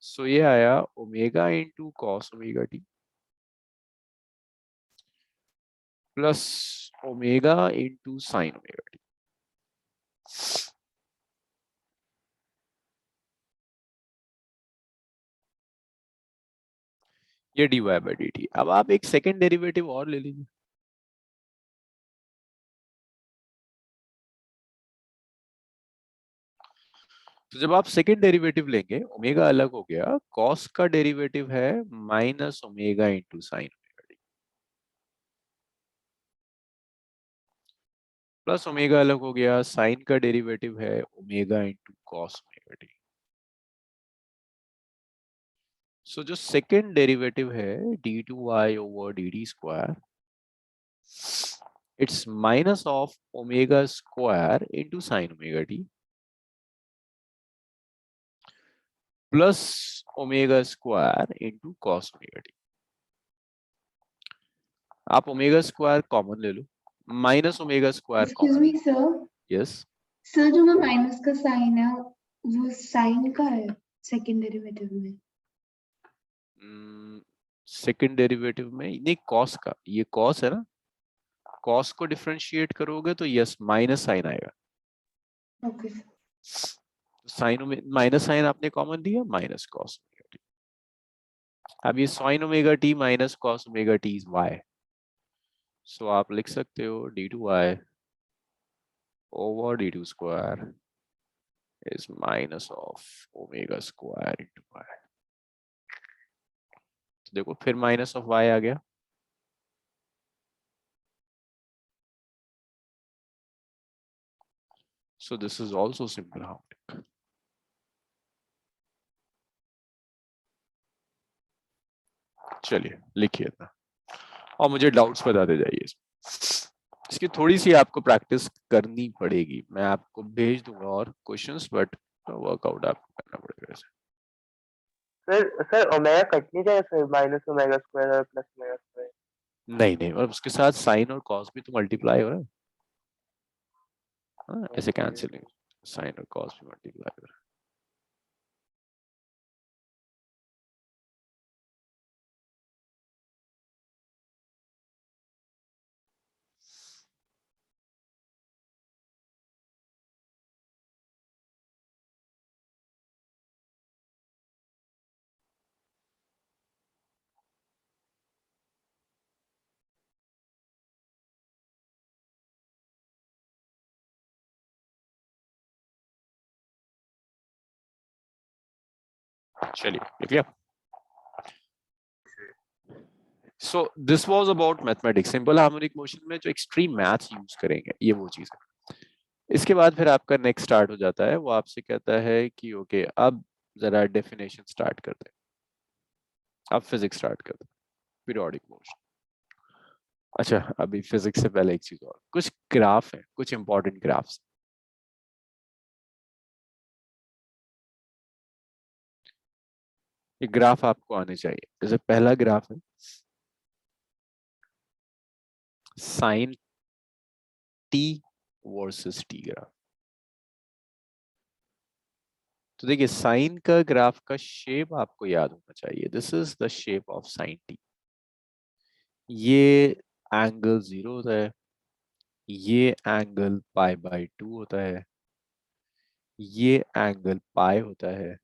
So ये आया omega into cos omega t plus omega into sin omega t। ये dy by dt। अब आप एक second derivative और ले लीजिए। तो जब आप सेकेंड डेरिवेटिव लेंगे, ओमेगा अलग हो गया, कॉस का डेरिवेटिव है minus omega into sine omega t, plus omega अलग हो गया, साइन का डेरिवेटिव है omega into cos omega t. So जो सेकेंड डेरिवेटिव है d two y over d d square, it's minus of omega square into sine omega t plus omega square into cos omega t. आप omega square common ले लो, minus omega square excuse common. Me sir, yes, sir जो मैं minus का sign है वो sign का है सेकंड डेरिवेटिव में। सेकंड डेरिवेटिव में नहीं, कॉस का, ये कॉस है ना, कॉस को डिफरेंशिएट करोगे तो यस माइनस साइन आएगा। ओके साइन में माइनस साइन आपने कॉमन दिया, माइनस कॉस ओमेगा टी। अब ये sine omega t minus cos omega t is y. So आप लिख सकते हो d two y over d two square is minus of omega square into y. तो देखो फिर माइनस ऑफ वाई आ गया। So this is also simple harmonic. चलिए लिखिए ना, और मुझे डाउट्स बताते जाइए। इसकी थोड़ी सी आपको प्रैक्टिस करनी पड़ेगी, मैं आपको भेज दूंगा और क्वेश्चंस, बट वर्कआउट आपको करना पड़ेगा इसे। सर ओमेगा कट नहीं जाएगा सर, माइनस ओमेगा स्क्वायर और प्लस ओमेगा स्क्वायर। नहीं नहीं, और उसके साथ साइन और कॉस भी तो मल्टीप्लाई हो रहा है। हाँ, ऐसे कैंसिल नहीं, साइन और कॉस भी मल्टीप्लाई हो रहा है। चलिए लिख लिया। So this was about mathematics. Simple harmonic motion में जो एक्सट्रीम मैथ्स यूज करेंगे ये वो चीज है। इसके बाद फिर आपका नेक्स्ट स्टार्ट हो जाता है, वो आपसे कहता है कि ओके अब जरा डेफिनेशन स्टार्ट करते हैं। अब फिजिक्स स्टार्ट करते हैं, पीरियोडिक मोशन। अच्छा, अभी फिजिक्स से पहले एक चीज और, कुछ ग्राफ है, कुछ इंपॉर्टेंट ग्राफ्स। ये ग्राफ आपको आने चाहिए। जैसे पहला ग्राफ है sine t versus t graph. तो देखिए साइन का ग्राफ का शेप आपको याद होना चाहिए। This is the shape of sine T. ये एंगल 0 होता है, ये एंगल पाई बाई 2 होता है, ये एंगल पाई होता है,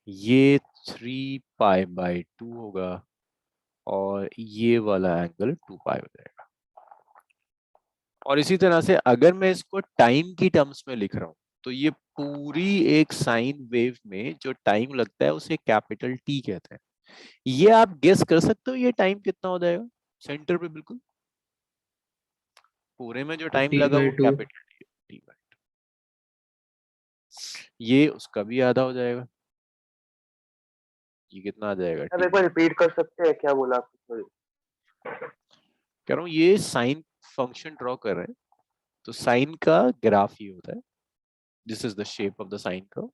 ये 3 पाई बाई 2 होगा, और ये वाला एंगल 2 पाई हो जाएगा। और इसी तरह से अगर मैं इसको टाइम की टर्म्स में लिख रहा हूं तो ये पूरी एक साइन वेव में जो टाइम लगता है उसे कैपिटल टी कहते हैं। ये आप गेस कर सकते हो ये टाइम कितना हो जाएगा? सेंटर पे बिल्कुल पूरे में जो टाइम लगा वो कैपिटल टी बाई 2। ये उसका भी आधा हो जाएगा। ये कितना आ जाएगा? अब एक बार रिपीट कर सकते हैं क्या बोला आपने? कह रहा हूँ ये साइन फंक्शन ड्रॉ कर रहे हैं, तो साइन का ग्राफ ये होता है। This is the shape of the sine curve.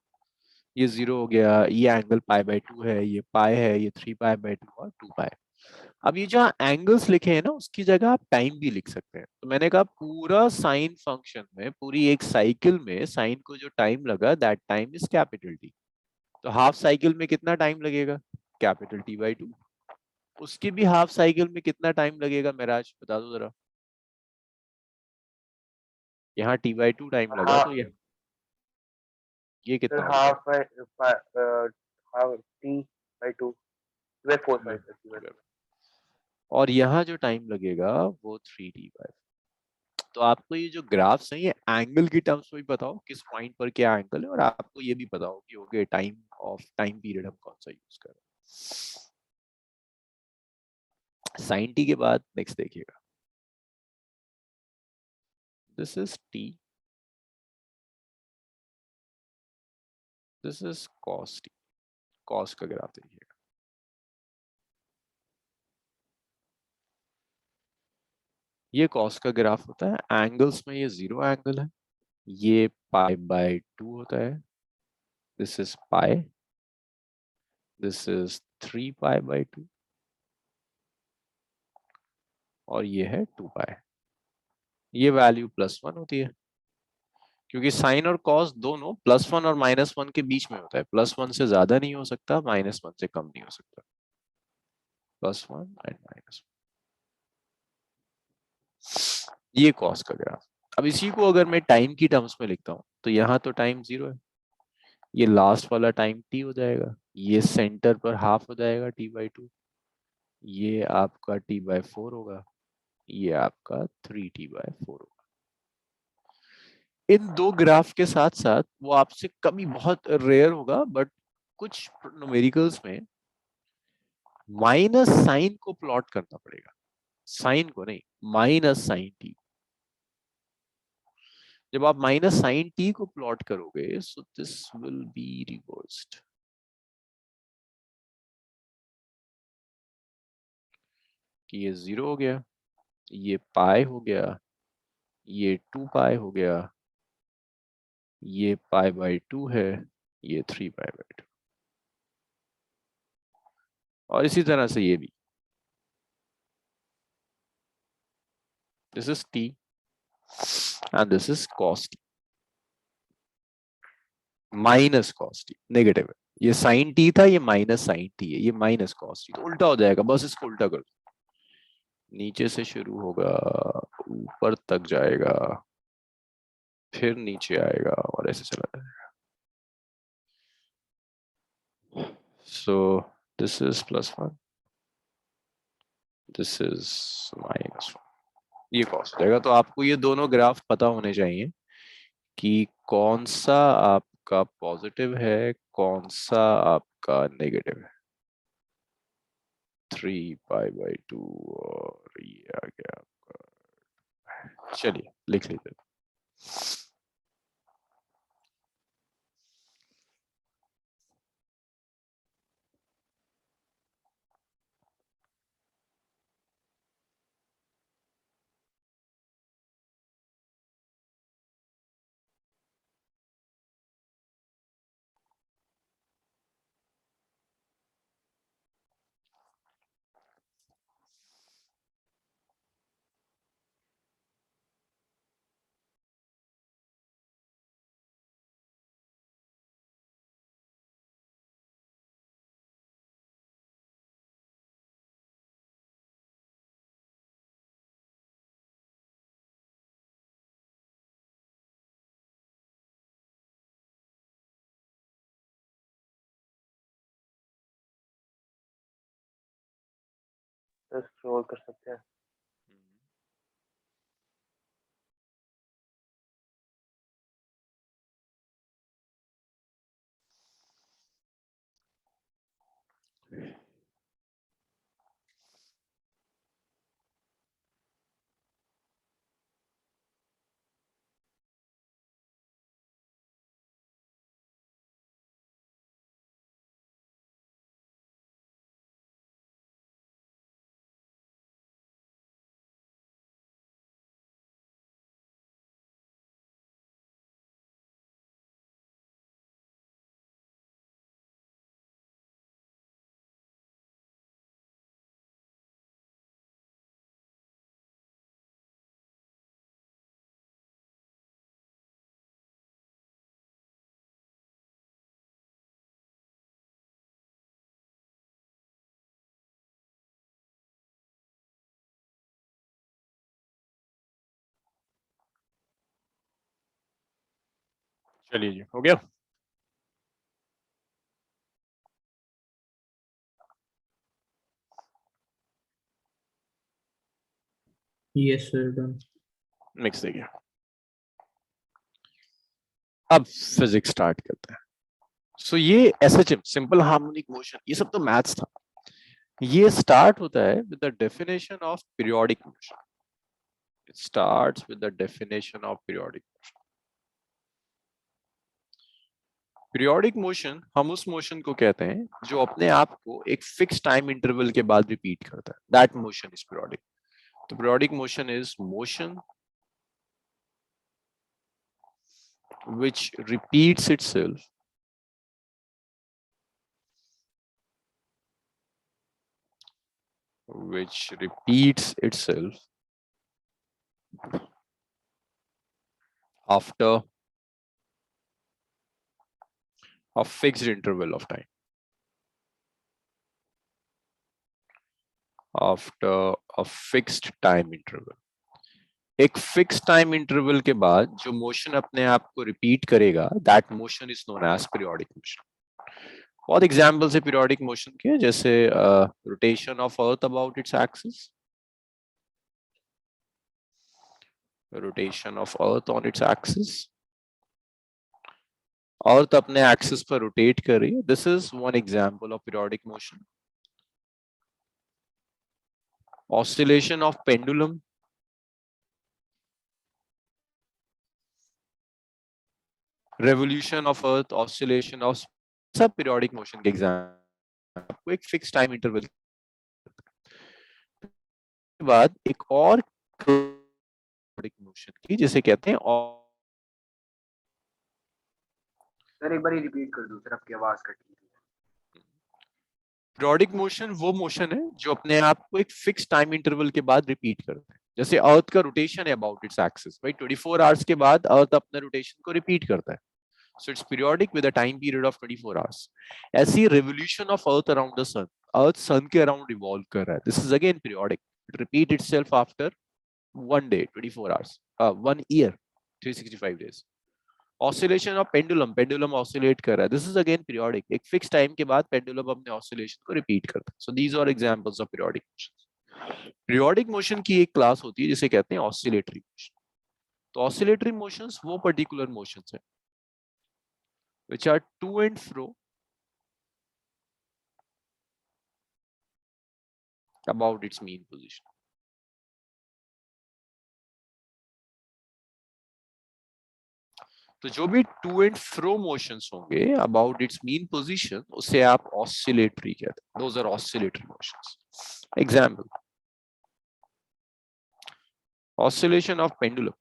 ये 0 हो गया, ये एंगल पाई बाई 2 है, ये पाई है, ये 3 पाई बाई 2 और 2 पाई। अब ये जहाँ एंगल्स लिखे हैं ना उसकी जगह आप टाइम भी लिख सकते हैं। तो मैंने कहा पूरा साइन फंक्शन में, पूरी एक साइकिल में साइन को जो टाइम लगा that time is capital T. तो हाफ साइकिल में कितना टाइम लगेगा? Capital T by two. उसकी भी हाफ साइकिल में कितना टाइम लगेगा मेराज, बता दो जरा। यहाँ टी बाई टू टाइम लगा तो हाफ ये सर कितना होगा? Half half T by two 4 sir. और यहाँ जो टाइम लगेगा वो 3t/5। तो आपको ये जो ग्राफ्स हैं ये एंगल की टर्म्स में भी पता हो किस पॉइंट पर क्या एंगल है, और आपको ये भी पता हो कि ओके टाइम पीरियड हम कौन सा यूज कर रहे हैं। साइन टी के बाद नेक्स्ट देखिएगा, this is T, this is cos T. Cos का ग्राफ देखिएगा, ये कॉस का ग्राफ होता है। एंगल्स में ये 0 एंगल है, ये पाई बाय 2 होता है, this is pi, this is 3 pi by 2, और ये है 2 पाई। ये वैल्यू +1 होती है, क्योंकि साइन और कॉस दोनों +1 और -1 के बीच में होता है। +1 से ज्यादा नहीं हो सकता, -1 से कम नहीं हो सकता। +1 एंड -1, ये कॉस का ग्राफ। अब इसी को अगर मैं टाइम की टर्म्स में लिखता हूँ तो यहाँ तो टाइम 0 है, ये लास्ट वाला टाइम t हो जाएगा, ये सेंटर पर हाफ हो जाएगा t/2, ये आपका t/4 होगा, ये आपका 3t/4 होगा। इन दो ग्राफ के साथ साथ वो आपसे कभी बहुत रेयर होगा बट कुछ न्यूमेरिकल्स में माइनस साइन को प्लॉट करना पड़ेगा, साइन को नहीं, माइनस साइन टी। जब आप माइनस साइन टी को प्लॉट करोगे so this will be reversed, कि ये 0 हो गया, ये पाई हो गया, ये 2 पाई हो गया, ये पाई/2 है, ये 3 पाई/2, और इसी तरह से ये भी। This is T and this is cos T, minus cos T negative है। ये साइन टी था, ये माइनस साइन टी है, ये माइनस कॉस टी, तो उल्टा हो जाएगा। बस इसको उल्टा कर दो, नीचे से शुरू होगा, ऊपर तक जाएगा, फिर नीचे आएगा और ऐसे चला जाएगा। सो दिस इज +1, दिस इज -1, ये कॉस हो जाएगा। तो आपको ये दोनों ग्राफ पता होने चाहिए कि कौन सा आपका पॉजिटिव है, कौन सा आपका नेगेटिव है। 3 पाई/2 और ये आ गया आपका। चलिए लिख लीजिए। तो स्क्रॉल कर सकते हैं। चलिए जी, हो गया। Yes, sir. Done. नेक्स्ट देखिए, अब फिजिक्स स्टार्ट करते हैं। सो ये एसएचएम, सिंपल हार्मोनिक मोशन, ये सब तो मैथ्स था। ये स्टार्ट होता है with the definition of periodic motion. It starts with the definition of periodic motion. Periodic motion, हम उस मोशन को कहते हैं जो अपने आप को एक फिक्स टाइम इंटरवल के बाद रिपीट करता है। That motion is periodic. तो periodic motion is motion which repeats itself after a fixed interval of time. After a fixed time interval. एक फिक्स टाइम इंटरवल के बाद जो मोशन अपने आप को रिपीट करेगा, that motion is known as periodic motion. बहुत एग्जांपल्स है पीरियोडिक मोशन के, जैसे rotation of earth about its axis, rotation of earth on its axis, earth अपने एक्सिस पर रोटेट कर रही है, this is one example of periodic motion. Oscillation of pendulum, revolution of earth, oscillation of, सब periodic motion के example. आपको एक fix time interval के बाद एक और पीरियोडिक मोशन की, जिसे कहते हैं सर एक बार रिपीट कर दो सर, आपकी आवाज कट गई थी। पीरियोडिक मोशन वो मोशन है जो अपने आप को एक फिक्स टाइम इंटरवल के बाद रिपीट करता है। जैसे अर्थ का रोटेशन है अबाउट इट्स एक्सिस, भाई 24 आवर्स के बाद अर्थ अपने रोटेशन को रिपीट करता है, so it's periodic with a time period of 24 hours. ऐसी revolution of earth around the sun, earth sun के अराउंड रिवॉल्व कर रहा है, this is again periodic, it repeat itself after 1 day 24 hours, 1 year 365 days। Oscillation of pendulum, pendulum oscillate कर रहा है, this is again periodic, एक fix time के बाद पेंडुलम अपने ऑसिलेशन को रिपीट करता है। So these are examples of periodic motion. Periodic motion की एक क्लास होती है जिसे कहते हैं ऑसिलेटरी मोशन। तो ऑसिलेटरी मोशंस वो पर्टिकुलर मोशंस है which are to and fro about its mean position। तो जो भी टू एंड फ्रो मोशंस होंगे अबाउट इट्स मीन पोजीशन, उसे आप ऑसिलेटरी कहते हैं। Those are oscillatory motions. Example, oscillation of pendulum,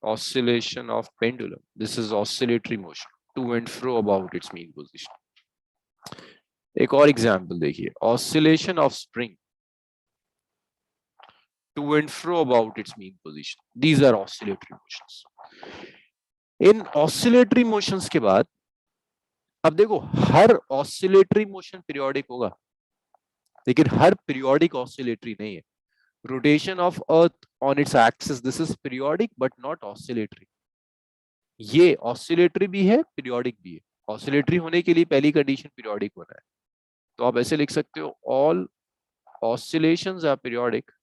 oscillation of pendulum, this is oscillatory motion to and fro about its mean position। एक और example देखिए, oscillation of spring to and fro about its mean position, these are oscillatory motions। In oscillatory motions के बाद अब देखो, हर oscillatory motion periodic होगा, लेकिन हर periodic oscillatory नहीं है। rotation of earth on its axis, this is periodic but not oscillatory। ये oscillatory भी है, periodic भी है। oscillatory होने के लिए पहली कंडीशन periodic होना है, तो आप ऐसे लिख सकते हो, all oscillations are periodic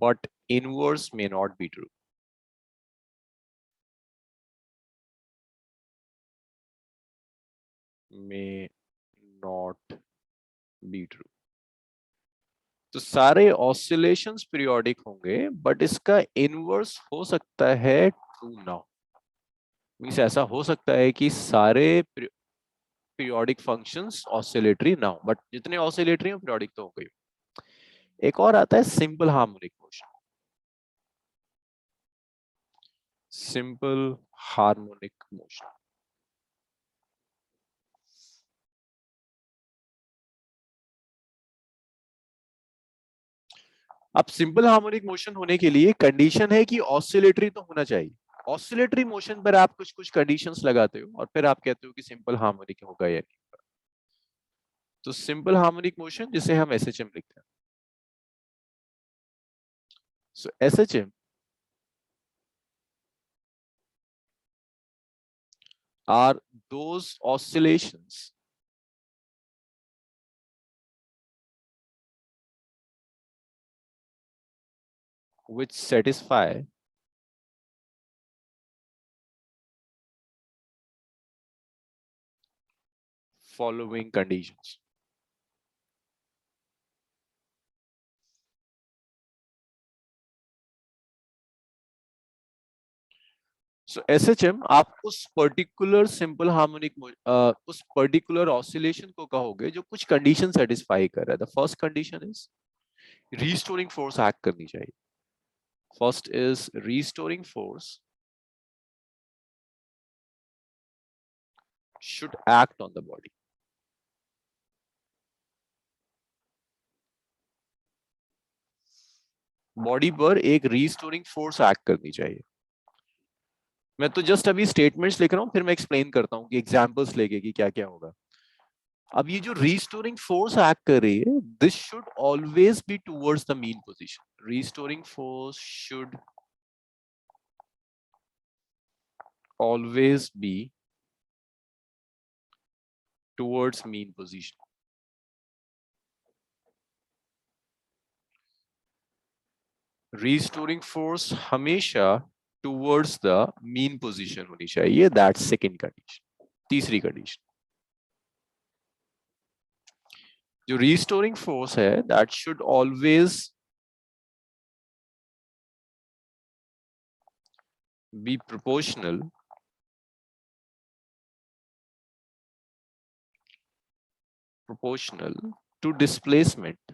but inverse may not be true। may not be true। तो सारे ऑसिलेशंस पीरियोडिक होंगे, बट इसका इनवर्स हो सकता है ट्रू ना हो। मींस ऐसा हो सकता है कि सारे पीरियोडिक फंक्शंस ऑसिलेटरी ना हो, बट जितने ऑसिलेटरी हो पीरियोडिक तो होंगे। एक और आता है simple harmonic motion. Simple harmonic motion, अब सिंपल हार्मोनिक मोशन होने के लिए कंडीशन है कि ऑसिलेटरी तो होना चाहिए। ऑसिलेटरी मोशन पर आप कुछ कुछ कंडीशंस लगाते हो और फिर आप कहते हो कि सिंपल हार्मोनिक होगा या नहीं होगा। तो सिंपल हार्मोनिक मोशन जिसे हम एसएचएम लिखते हैं, सो SHM are those oscillations which satisfy following conditions. So SHM आप उस पर्टिकुलर सिंपल हार्मोनिक उस पर्टिकुलर ऑसिलेशन को कहोगे जो कुछ कंडीशन सेटिस्फाई कर रहा है। The first condition is restoring force act करनी चाहिए। First is restoring force should act on the body. Body पर एक रीस्टोरिंग फोर्स एक्ट करनी चाहिए। मैं तो जस्ट अभी स्टेटमेंट्स लिख रहा हूं, फिर मैं एक्सप्लेन करता हूं कि एग्जांपल्स लेके कि क्या क्या होगा। अब ये जो रीस्टोरिंग फोर्स एक्ट कर रही है, this should always be towards the mean position. Restoring force should always be towards mean position. Restoring force हमेशा टुवर्ड्स द मीन पोजीशन होनी चाहिए। That's second condition. तीसरी कंडीशन, जो रीस्टोरिंग फोर्स है, that should always be proportional to displacement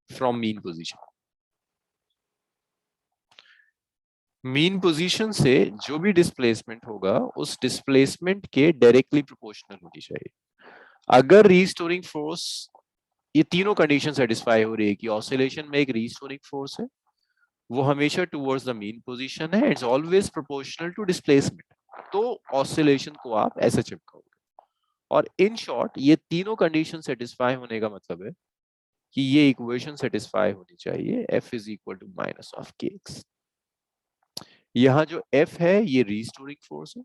from mean position. Mean position से जो भी displacement होगा उस डिस्प्लेसमेंट के डायरेक्टली प्रोपोर्शनल होनी चाहिए। अगर रीस्टोरिंग फोर्स, ये तीनों कंडीशन सेटिस्फाई हो रही है कि ऑसिलेशन में एक रीस्टोरिंग फोर्स है, वो हमेशा टुवर्ड्स द मीन पोजीशन है, it's always proportional to displacement, तो ऑसिलेशन को आप एसएचएम कहोगे। और इन शॉर्ट ये तीनों कंडीशन सेटिस्फाई होने का मतलब है कि ये इक्वेशन सेटिस्फाई होनी चाहिए, F is equal to minus of kx। यहां जो F है ये रीस्टोरिंग फोर्स है,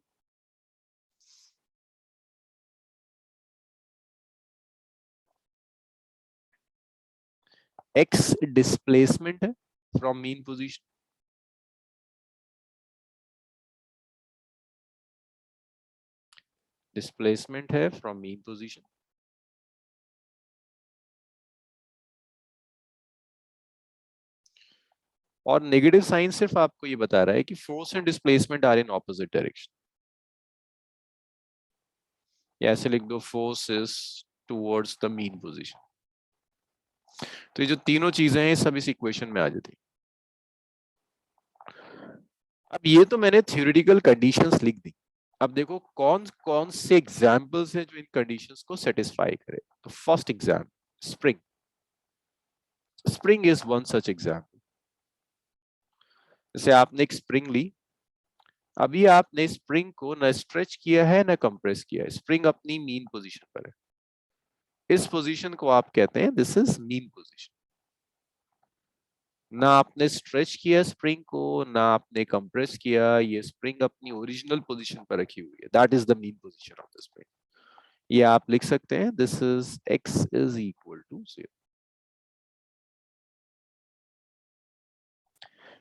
x डिस्प्लेसमेंट है फ्रॉम मीन पोजीशन, डिस्प्लेसमेंट है फ्रॉम मीन पोजीशन, और नेगेटिव साइन सिर्फ आपको ये बता रहा है कि force and displacement are in opposite direction. या ऐसे लिख दो, force is towards the mean position. तो ये जो तीनों चीजें हैं सब इस इक्वेशन में आ जाती हैं। अब ये तो मैंने थ्योरेटिकल कंडीशंस लिख दी। अब देखो कौन कौन से एग्जांपल्स हैं जो इन कंडीशंस को सेटिस्फाई करे। तो first example spring. Spring is one such example. जैसे आपने एक स्प्रिंग ली, अभी आपने स्प्रिंग को न स्ट्रेच किया है न कंप्रेस किया है, स्प्रिंग अपनी मीन पोजीशन पर है। इस पोजीशन को आप कहते हैं दिस इज मीन पोजीशन। ना आपने स्ट्रेच किया स्प्रिंग को, ना आपने कंप्रेस किया, ये स्प्रिंग अपनी ओरिजिनल पोजीशन पर रखी हुई है। That is the mean position of the spring. ये आप लिख सकते हैं, this is x is equal to 0।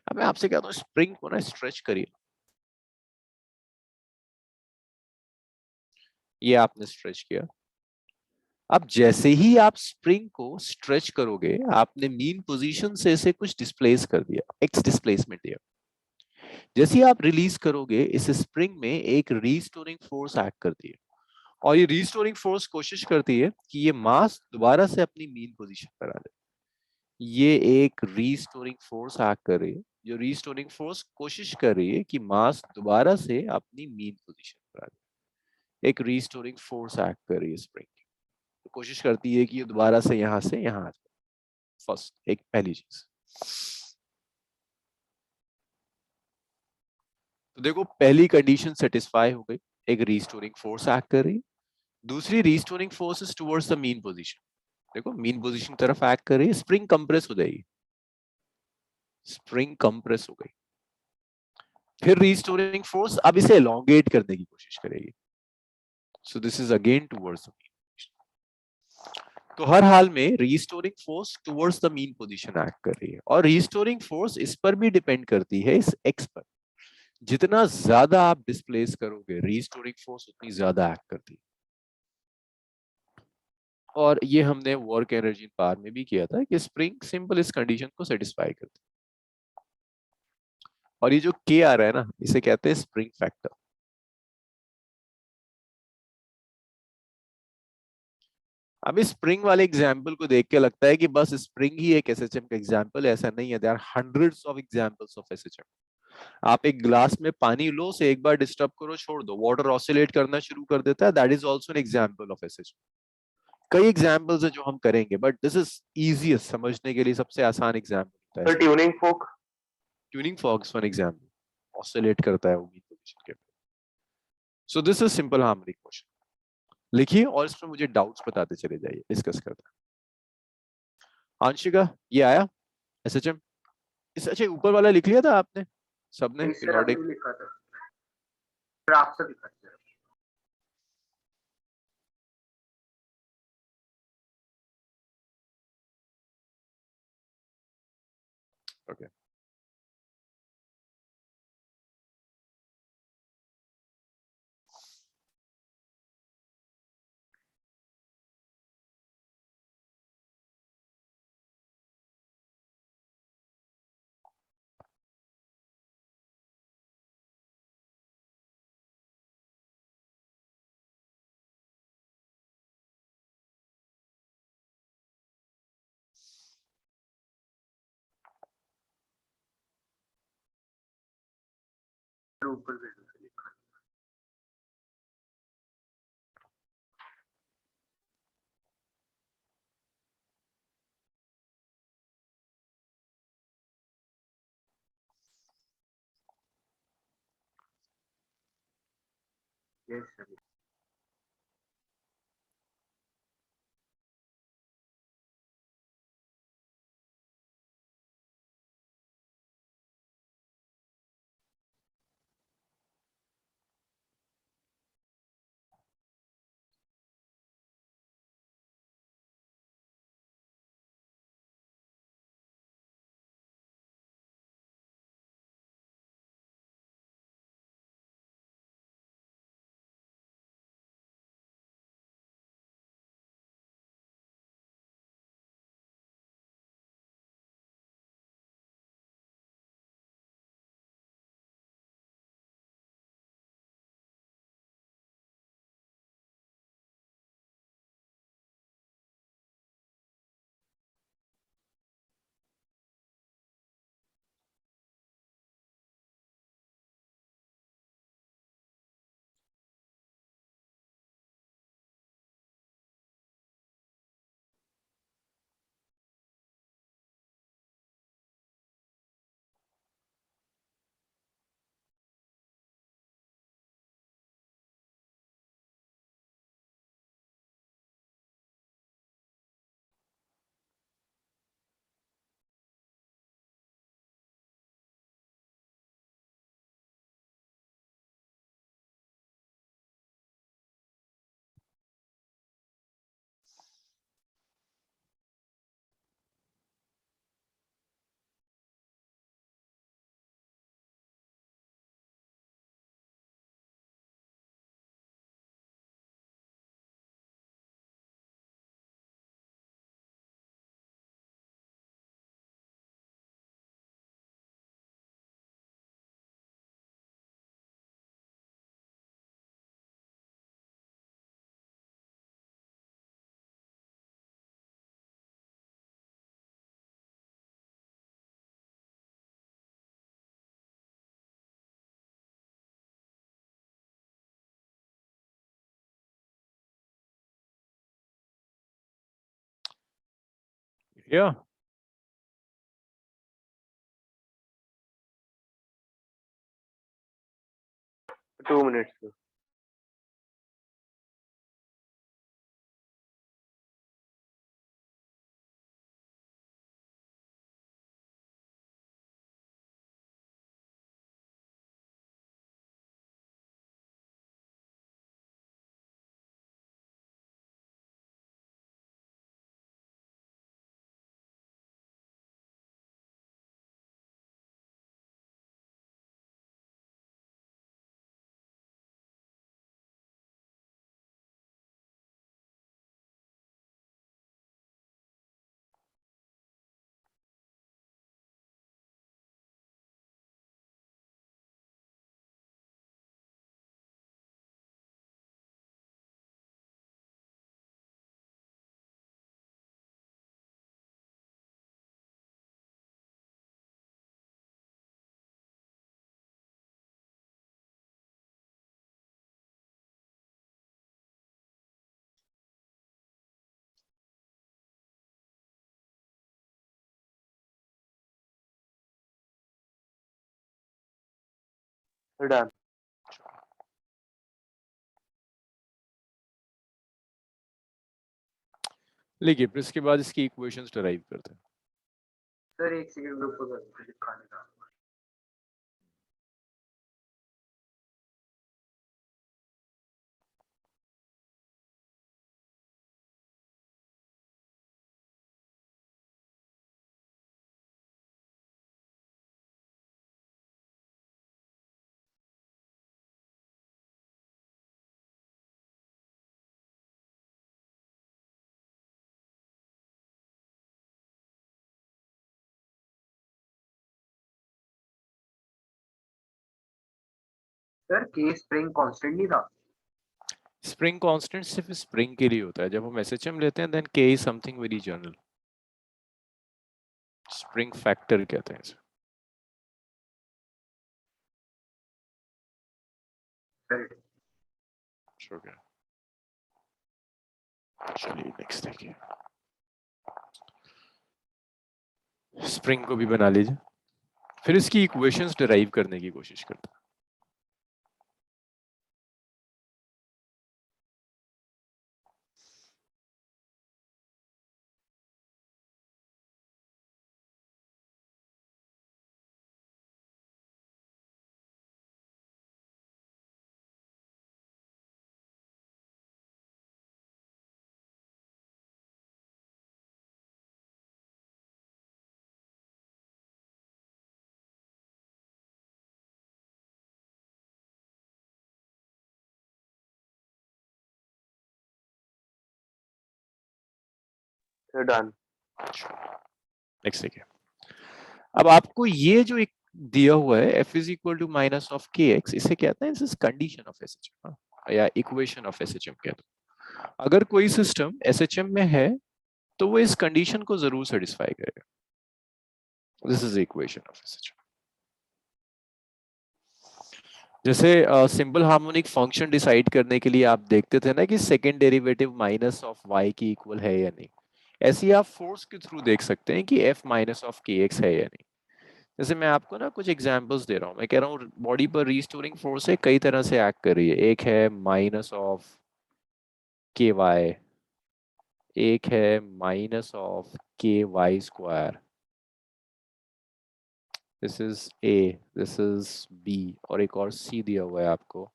अब मैं आपसे कहता हूं स्प्रिंग को ना स्ट्रेच करिए। ये आपने स्ट्रेच किया। अब जैसे ही आप स्प्रिंग को स्ट्रेच करोगे, आपने मीन पोजीशन से इसे कुछ डिस्प्लेस कर दिया, x डिस्प्लेसमेंट दिया। जैसे ही आप रिलीज करोगे, इस स्प्रिंग में एक रीस्टोरिंग फोर्स एक्ट करती है, और ये रीस्टोरिंग फोर्स कोशिश करती है कि ये मास दोबारा से अपनी मीन पोजीशन पर आ जाए। ये एक रीस्टोरिंग फोर्स एक्ट कर रही है, जो रीस्टोरिंग फोर्स कोशिश कर रही है कि मास दोबारा से अपनी मीन पोजीशन पर आ जाए। एक रीस्टोरिंग फोर्स एक्ट कर रही है स्प्रिंग, तो कोशिश करती है कि ये दोबारा से यहां आ जाए। फर्स्ट एक पहली चीज। तो देखो पहली कंडीशन सेटिस्फाई हो गई, एक रीस्टोरिंग फोर्स एक्ट कर रही है। दूसरी restoring force is towards the mean position. देखो मीन पोजीशन की तरफ एक्ट कर रही है, स्प्रिंग कंप्रेस हो जाएगी, स्प्रिंग कंप्रेस हो गई। फिर रीस्टोरिंग फोर्स अब इसे एलोंगेट करने की कोशिश करेगी, सो this is again towards the mean. तो हर हाल में restoring force towards the mean position act कर रही है, और रीस्टोरिंग फोर्स इस पर भी डिपेंड करती है, इस एक्स पर। जितना ज्यादा आप डिस्प्लेस करोगे रीस्टोरिंग फोर्स उतनी ज्यादा एक्ट करती है। और ये हमने वर्क एनर्जी पावर में भी किया था कि स्प्रिंग सिंपल इस कंडीशन को सेटिस्फाई करती है। और ये जो के आ रहा है ना, इसे कहते हैं स्प्रिंग फैक्टर। अब इस स्प्रिंग वाले एग्जाम्पल को देख के लगता है कि बस स्प्रिंग ही एक एसएचएम का एग्जाम्पल है, ऐसा नहीं है। There are hundreds of examples of SHM. आप एक ग्लास में पानी लो, से एक बार डिस्टर्ब करो, छोड़ दो, वाटर ऑसिलेट करना शुरू कर देता है, that is also an example of SHM. कई एग्जाम्पल्स है जो हम करेंगे, बट दिस इज इजीएस्ट, समझने के लिए सबसे आसान एग्जाम्पल होता सर है। Tuning fork. Tuning forks one example, oscillate करता है वो मीन पोजीशन के। So this is simple harmonic motion. लिखिए और इसमें मुझे डाउट्स बताते चले जाइए, डिस्कस करते हैं। आंशिका ये आया एसएचएम? इस अच्छा ऊपर वाला लिख लिया था आपने सबने, नहीं सर, पीरियोडिक? अभी लिखा था, फिर आपसे लिखा था। ओके। फिर ऊपर भी लिखा। Yes sir. या 2 minutes. We're done. लिखिए फिर इसके बाद इसकी इक्वेशंस डिराइव करते हैं। सर एक सेकंड रुको सर लिखाने का। सर के स्प्रिंग कांस्टेंट नहीं था। स्प्रिंग कांस्टेंट सिर्फ स्प्रिंग के लिए होता है। जब हम एसएचएम लेते हैं देन के is something very general. Spring factor कहते हैं इसे। सर हो गया। चलिए नेक्स्ट देखिए। स्प्रिंग को भी बना लीजिए। फिर इसकी इक्वेशंस डिराइव करने की कोशिश करते हैं। We're done. नेक्स्ट देखिए। अब आपको ये जो एक दिया हुआ है f is equal to minus of k x, इसे कहते हैं this is condition of SHM या इक्वेशन ऑफ एसएचएम कहते हैं। अगर कोई सिस्टम एसएचएम में है तो वो इस कंडीशन को जरूर सेटिस्फाई करेगा। This is equation of SHM. जैसे सिंपल हार्मोनिक फंक्शन डिसाइड करने के लिए आप देखते थे ना कि second derivative minus of y की इक्वल है या नहीं। ऐसे ही आप फोर्स के थ्रू देख सकते हैं कि f minus of k x है या नहीं। जैसे मैं आपको ना कुछ एग्जांपल्स दे रहा हूँ। मैं कह रहा हूँ बॉडी पर रीस्टोरिंग फोर्स है, कई तरह से एक्ट कर रही है। एक है माइनस ऑफ के वाई, एक है minus of k y square, this is A, this is B, और एक और सी दिया हुआ है आपको।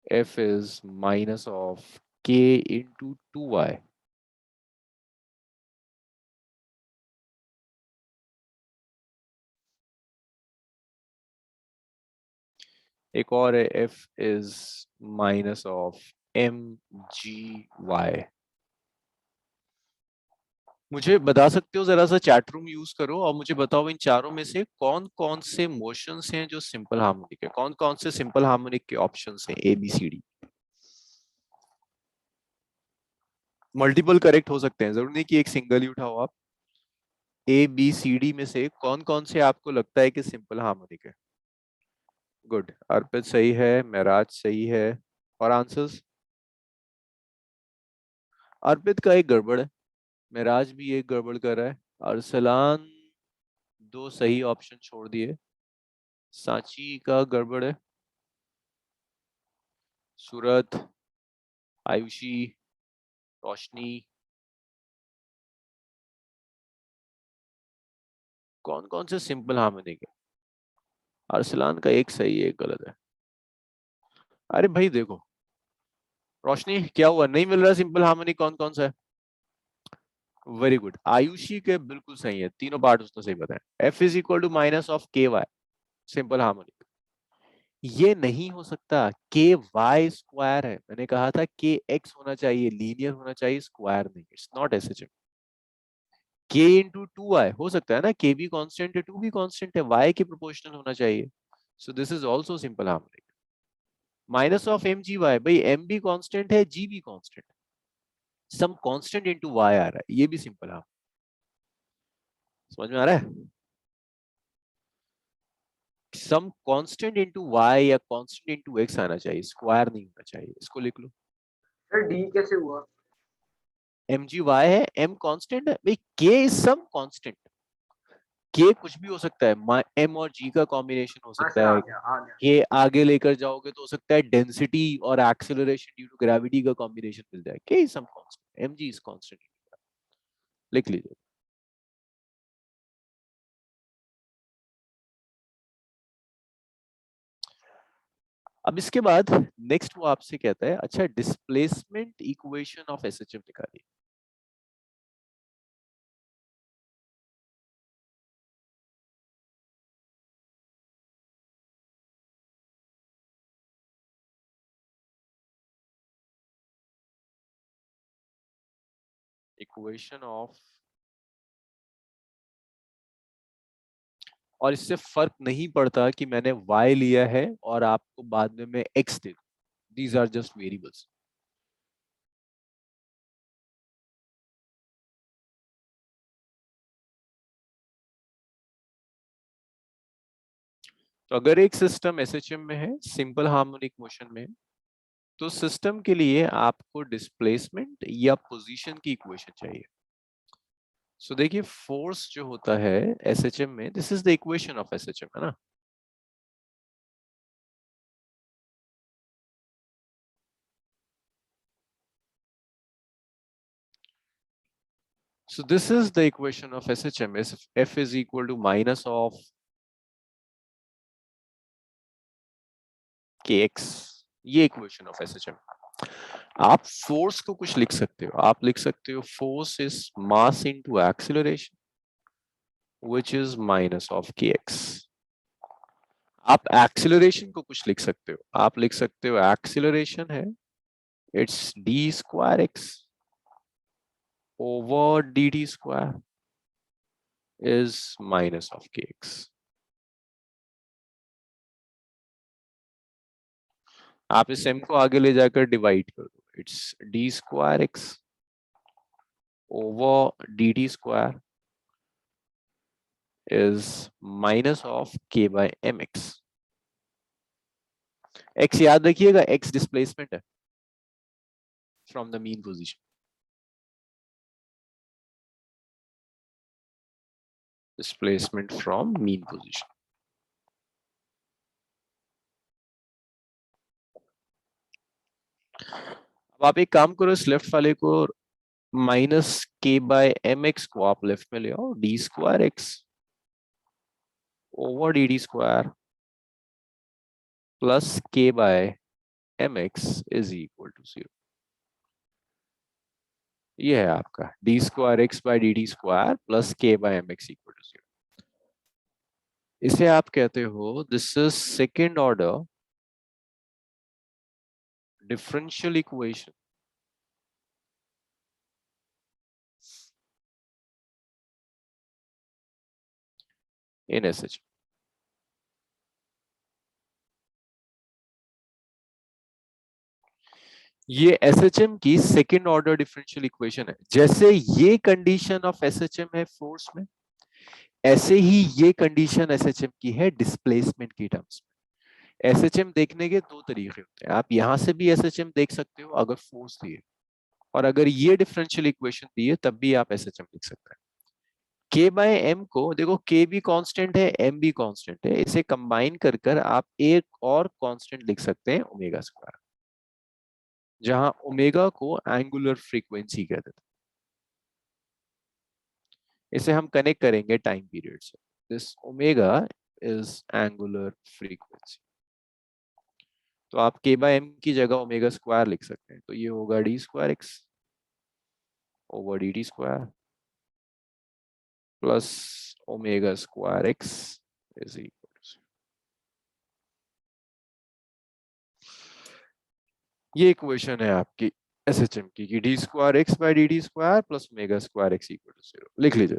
f is minus of k into 2y. एक और है f is minus of mgy. मुझे बता सकते हो, जरा सा चैट रूम यूज करो और मुझे बताओ इन चारों में से कौन कौन से मोशंस हैं जो सिंपल हार्मोनिक है, कौन कौन से सिंपल हार्मोनिक के ऑप्शंस हैं A B C D. Multiple correct हो सकते हैं, जरूर नहीं कि एक सिंगल ही उठाओ आप। ए बी सी डी में से कौन कौन से आपको लगता है कि सिंपल हार्मोनिक है। गुड, अर्पित सही है, महराज सही है, और आंसर्स। अर्पित का एक गड़बड़ है, महराज भी एक गड़बड़ कर रहा है, अरसलान दो सही ऑप्शन छोड़ दिए, सांची का गड़बड़ है, सूरत, आयुषी, रोशनी, कौन कौन से सिंपल हार्मोनिक है? अरसलान का एक सही है, एक गलत है। अरे भाई देखो, रोशनी क्या हुआ, नहीं मिल रहा सिंपल हार्मोनिक? कौन कौन सा है? वेरी गुड, आयुषी के बिल्कुल सही है, तीनों पार्ट उसने सही बताया। F is equal to minus of k y, simple harmonic. ये नहीं हो सकता, के वाई स्क्वायर है। मैंने कहा था के एक्स होना चाहिए, लीनियर होना चाहिए, स्क्वायर नहीं। It's not SHM. के इंटू टू वाई हो सकता है ना, के भी कांस्टेंट है, टू भी कांस्टेंट है, वाई के प्रोपोर्शनल होना चाहिए। So this is also simple harmonic. Minus of m g y, भाई एम भी कांस्टेंट है, जी भी कांस्टेंट है, सम कांस्टेंट इनटू वाई आ रहा है, ये भी सिंपल हार्मोनिक। समझ में आ रहा है? सम कांस्टेंट इनटू वाई या कांस्टेंट इनटू एक्स आना चाहिए, स्क्वायर नहीं होना चाहिए। इसको लिख लो। सर डी कैसे हुआ? एम जी वाई है, एम कांस्टेंट है भाई, के इज सम कांस्टेंट। के कुछ भी हो सकता है, एम और जी का कॉम्बिनेशन हो हाँ सकता सर, आ है। गया आ गया। के आगे लेकर जाओगे तो हो सकता है डेंसिटी और एक्सेलरेशन ड्यू टू ग्रेविटी का कॉम्बिनेशन मिल जाए। K is some constant, m g is constant. लिख लीजिए। अब इसके बाद नेक्स्ट वो आपसे कहता है, अच्छा डिस्प्लेसमेंट इक्वेशन ऑफ एसएचएम निकालिए। इक्वेशन ऑफ, और इससे फर्क नहीं पड़ता कि मैंने y लिया है और आपको बाद में मैं x दे दूं, दीज आर जस्ट वेरिएबल्स। तो अगर एक सिस्टम एसएचएम में है, सिंपल हार्मोनिक मोशन में, तो सिस्टम के लिए आपको डिस्प्लेसमेंट या पोजीशन की इक्वेशन चाहिए। सो देखिए, फोर्स जो होता है एसएचएम में, this is the equation of SHM, है ना। So this is the equation of SHM. F is equal to minus of kx, ये इक्वेशन ऑफ एसएचएम। आप फोर्स को कुछ लिख सकते हो, आप लिख सकते हो force is mass into acceleration which is minus of kx। आप एक्सीलरेशन को कुछ लिख सकते हो, आप लिख सकते हो एक्सीलरेशन है, it's D square x over d t square is minus of kx। आप इस m को आगे ले जाकर डिवाइड कर दो, it's D square x over dt square is minus of k by mx। x याद रखिएगा, x डिस्प्लेसमेंट है from the mean position. Displacement from mean position. अब आप एक काम करो, इस लेफ्ट वाले को माइनस के बाय एम एक्स को आप लेफ्ट में ले आओ, d square x over d d square plus k by m x is equal to 0। ये है आपका d square x by d d square plus k by m x equal to 0। इसे आप कहते हो this is second order differential equation in SH. ये SHM की second order differential equation है। जैसे ये कंडीशन ऑफ एसएचएम है फोर्स में, ऐसे ही ये कंडीशन एसएचएम की है डिस्प्लेसमेंट की टर्म्स में। एसएचएम देखने के दो तरीके होते हैं, आप यहां से भी एसएचएम देख सकते हो अगर फोर्स दिए, और अगर ये डिफरेंशियल इक्वेशन दिए तब भी आप एसएचएम लिख सकते हैं। के बाय एम को देखो, के भी कांस्टेंट है, एम भी कांस्टेंट है, इसे कंबाइन कर कर आप एक और कांस्टेंट लिख सकते हैं, ओमेगा स्क्वायर। जहां ओमेगा को एंगुलर फ्रीक्वेंसी कहते थे। इसे हम कनेक्ट करेंगे टाइम पीरियड से। This omega is angular frequency. तो आप k बाय m की जगह ओमेगा स्क्वायर लिख सकते हैं, तो ये होगा d square x over dt square plus omega square x is equal to, ये इक्वेशन है आपकी SHM की कि d square x by dt square plus omega square x equal to 0। लिख लीजिए।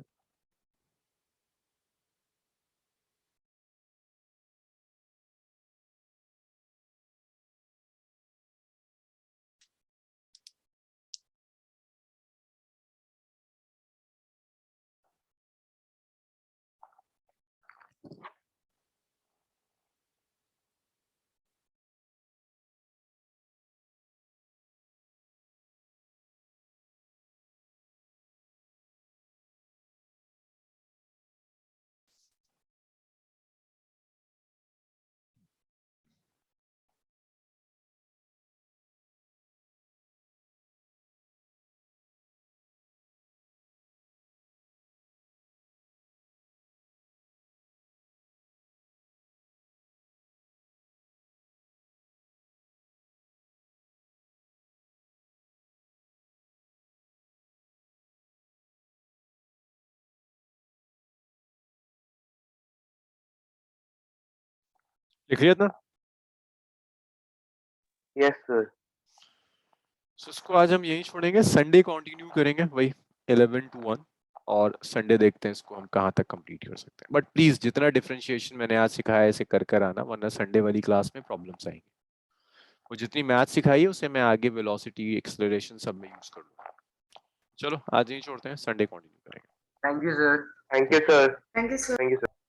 लिख लिया था। Yes sir. सो इसको आज हम यहीं छोड़ेंगे, संडे कंटिन्यू करेंगे वही 11 to 1, और संडे देखते हैं इसको हम कहाँ तक कंप्लीट कर सकते हैं। बट प्लीज जितना डिफरेंशिएशन मैंने आज सिखाया है इसे कर आना, वरना संडे वाली क्लास में प्रॉब्लम्स आएंगी। वो जितनी मैथ सिखाई है उसे मैं आगे वेलोसिटी एक्सेलरेशन सब में यूज कर लूंगा। चलो आज यहीं छोड़ते हैं, संडे कंटिन्यू करेंगे। Thank you sir. Thank you sir. Thank you, sir. Thank you sir.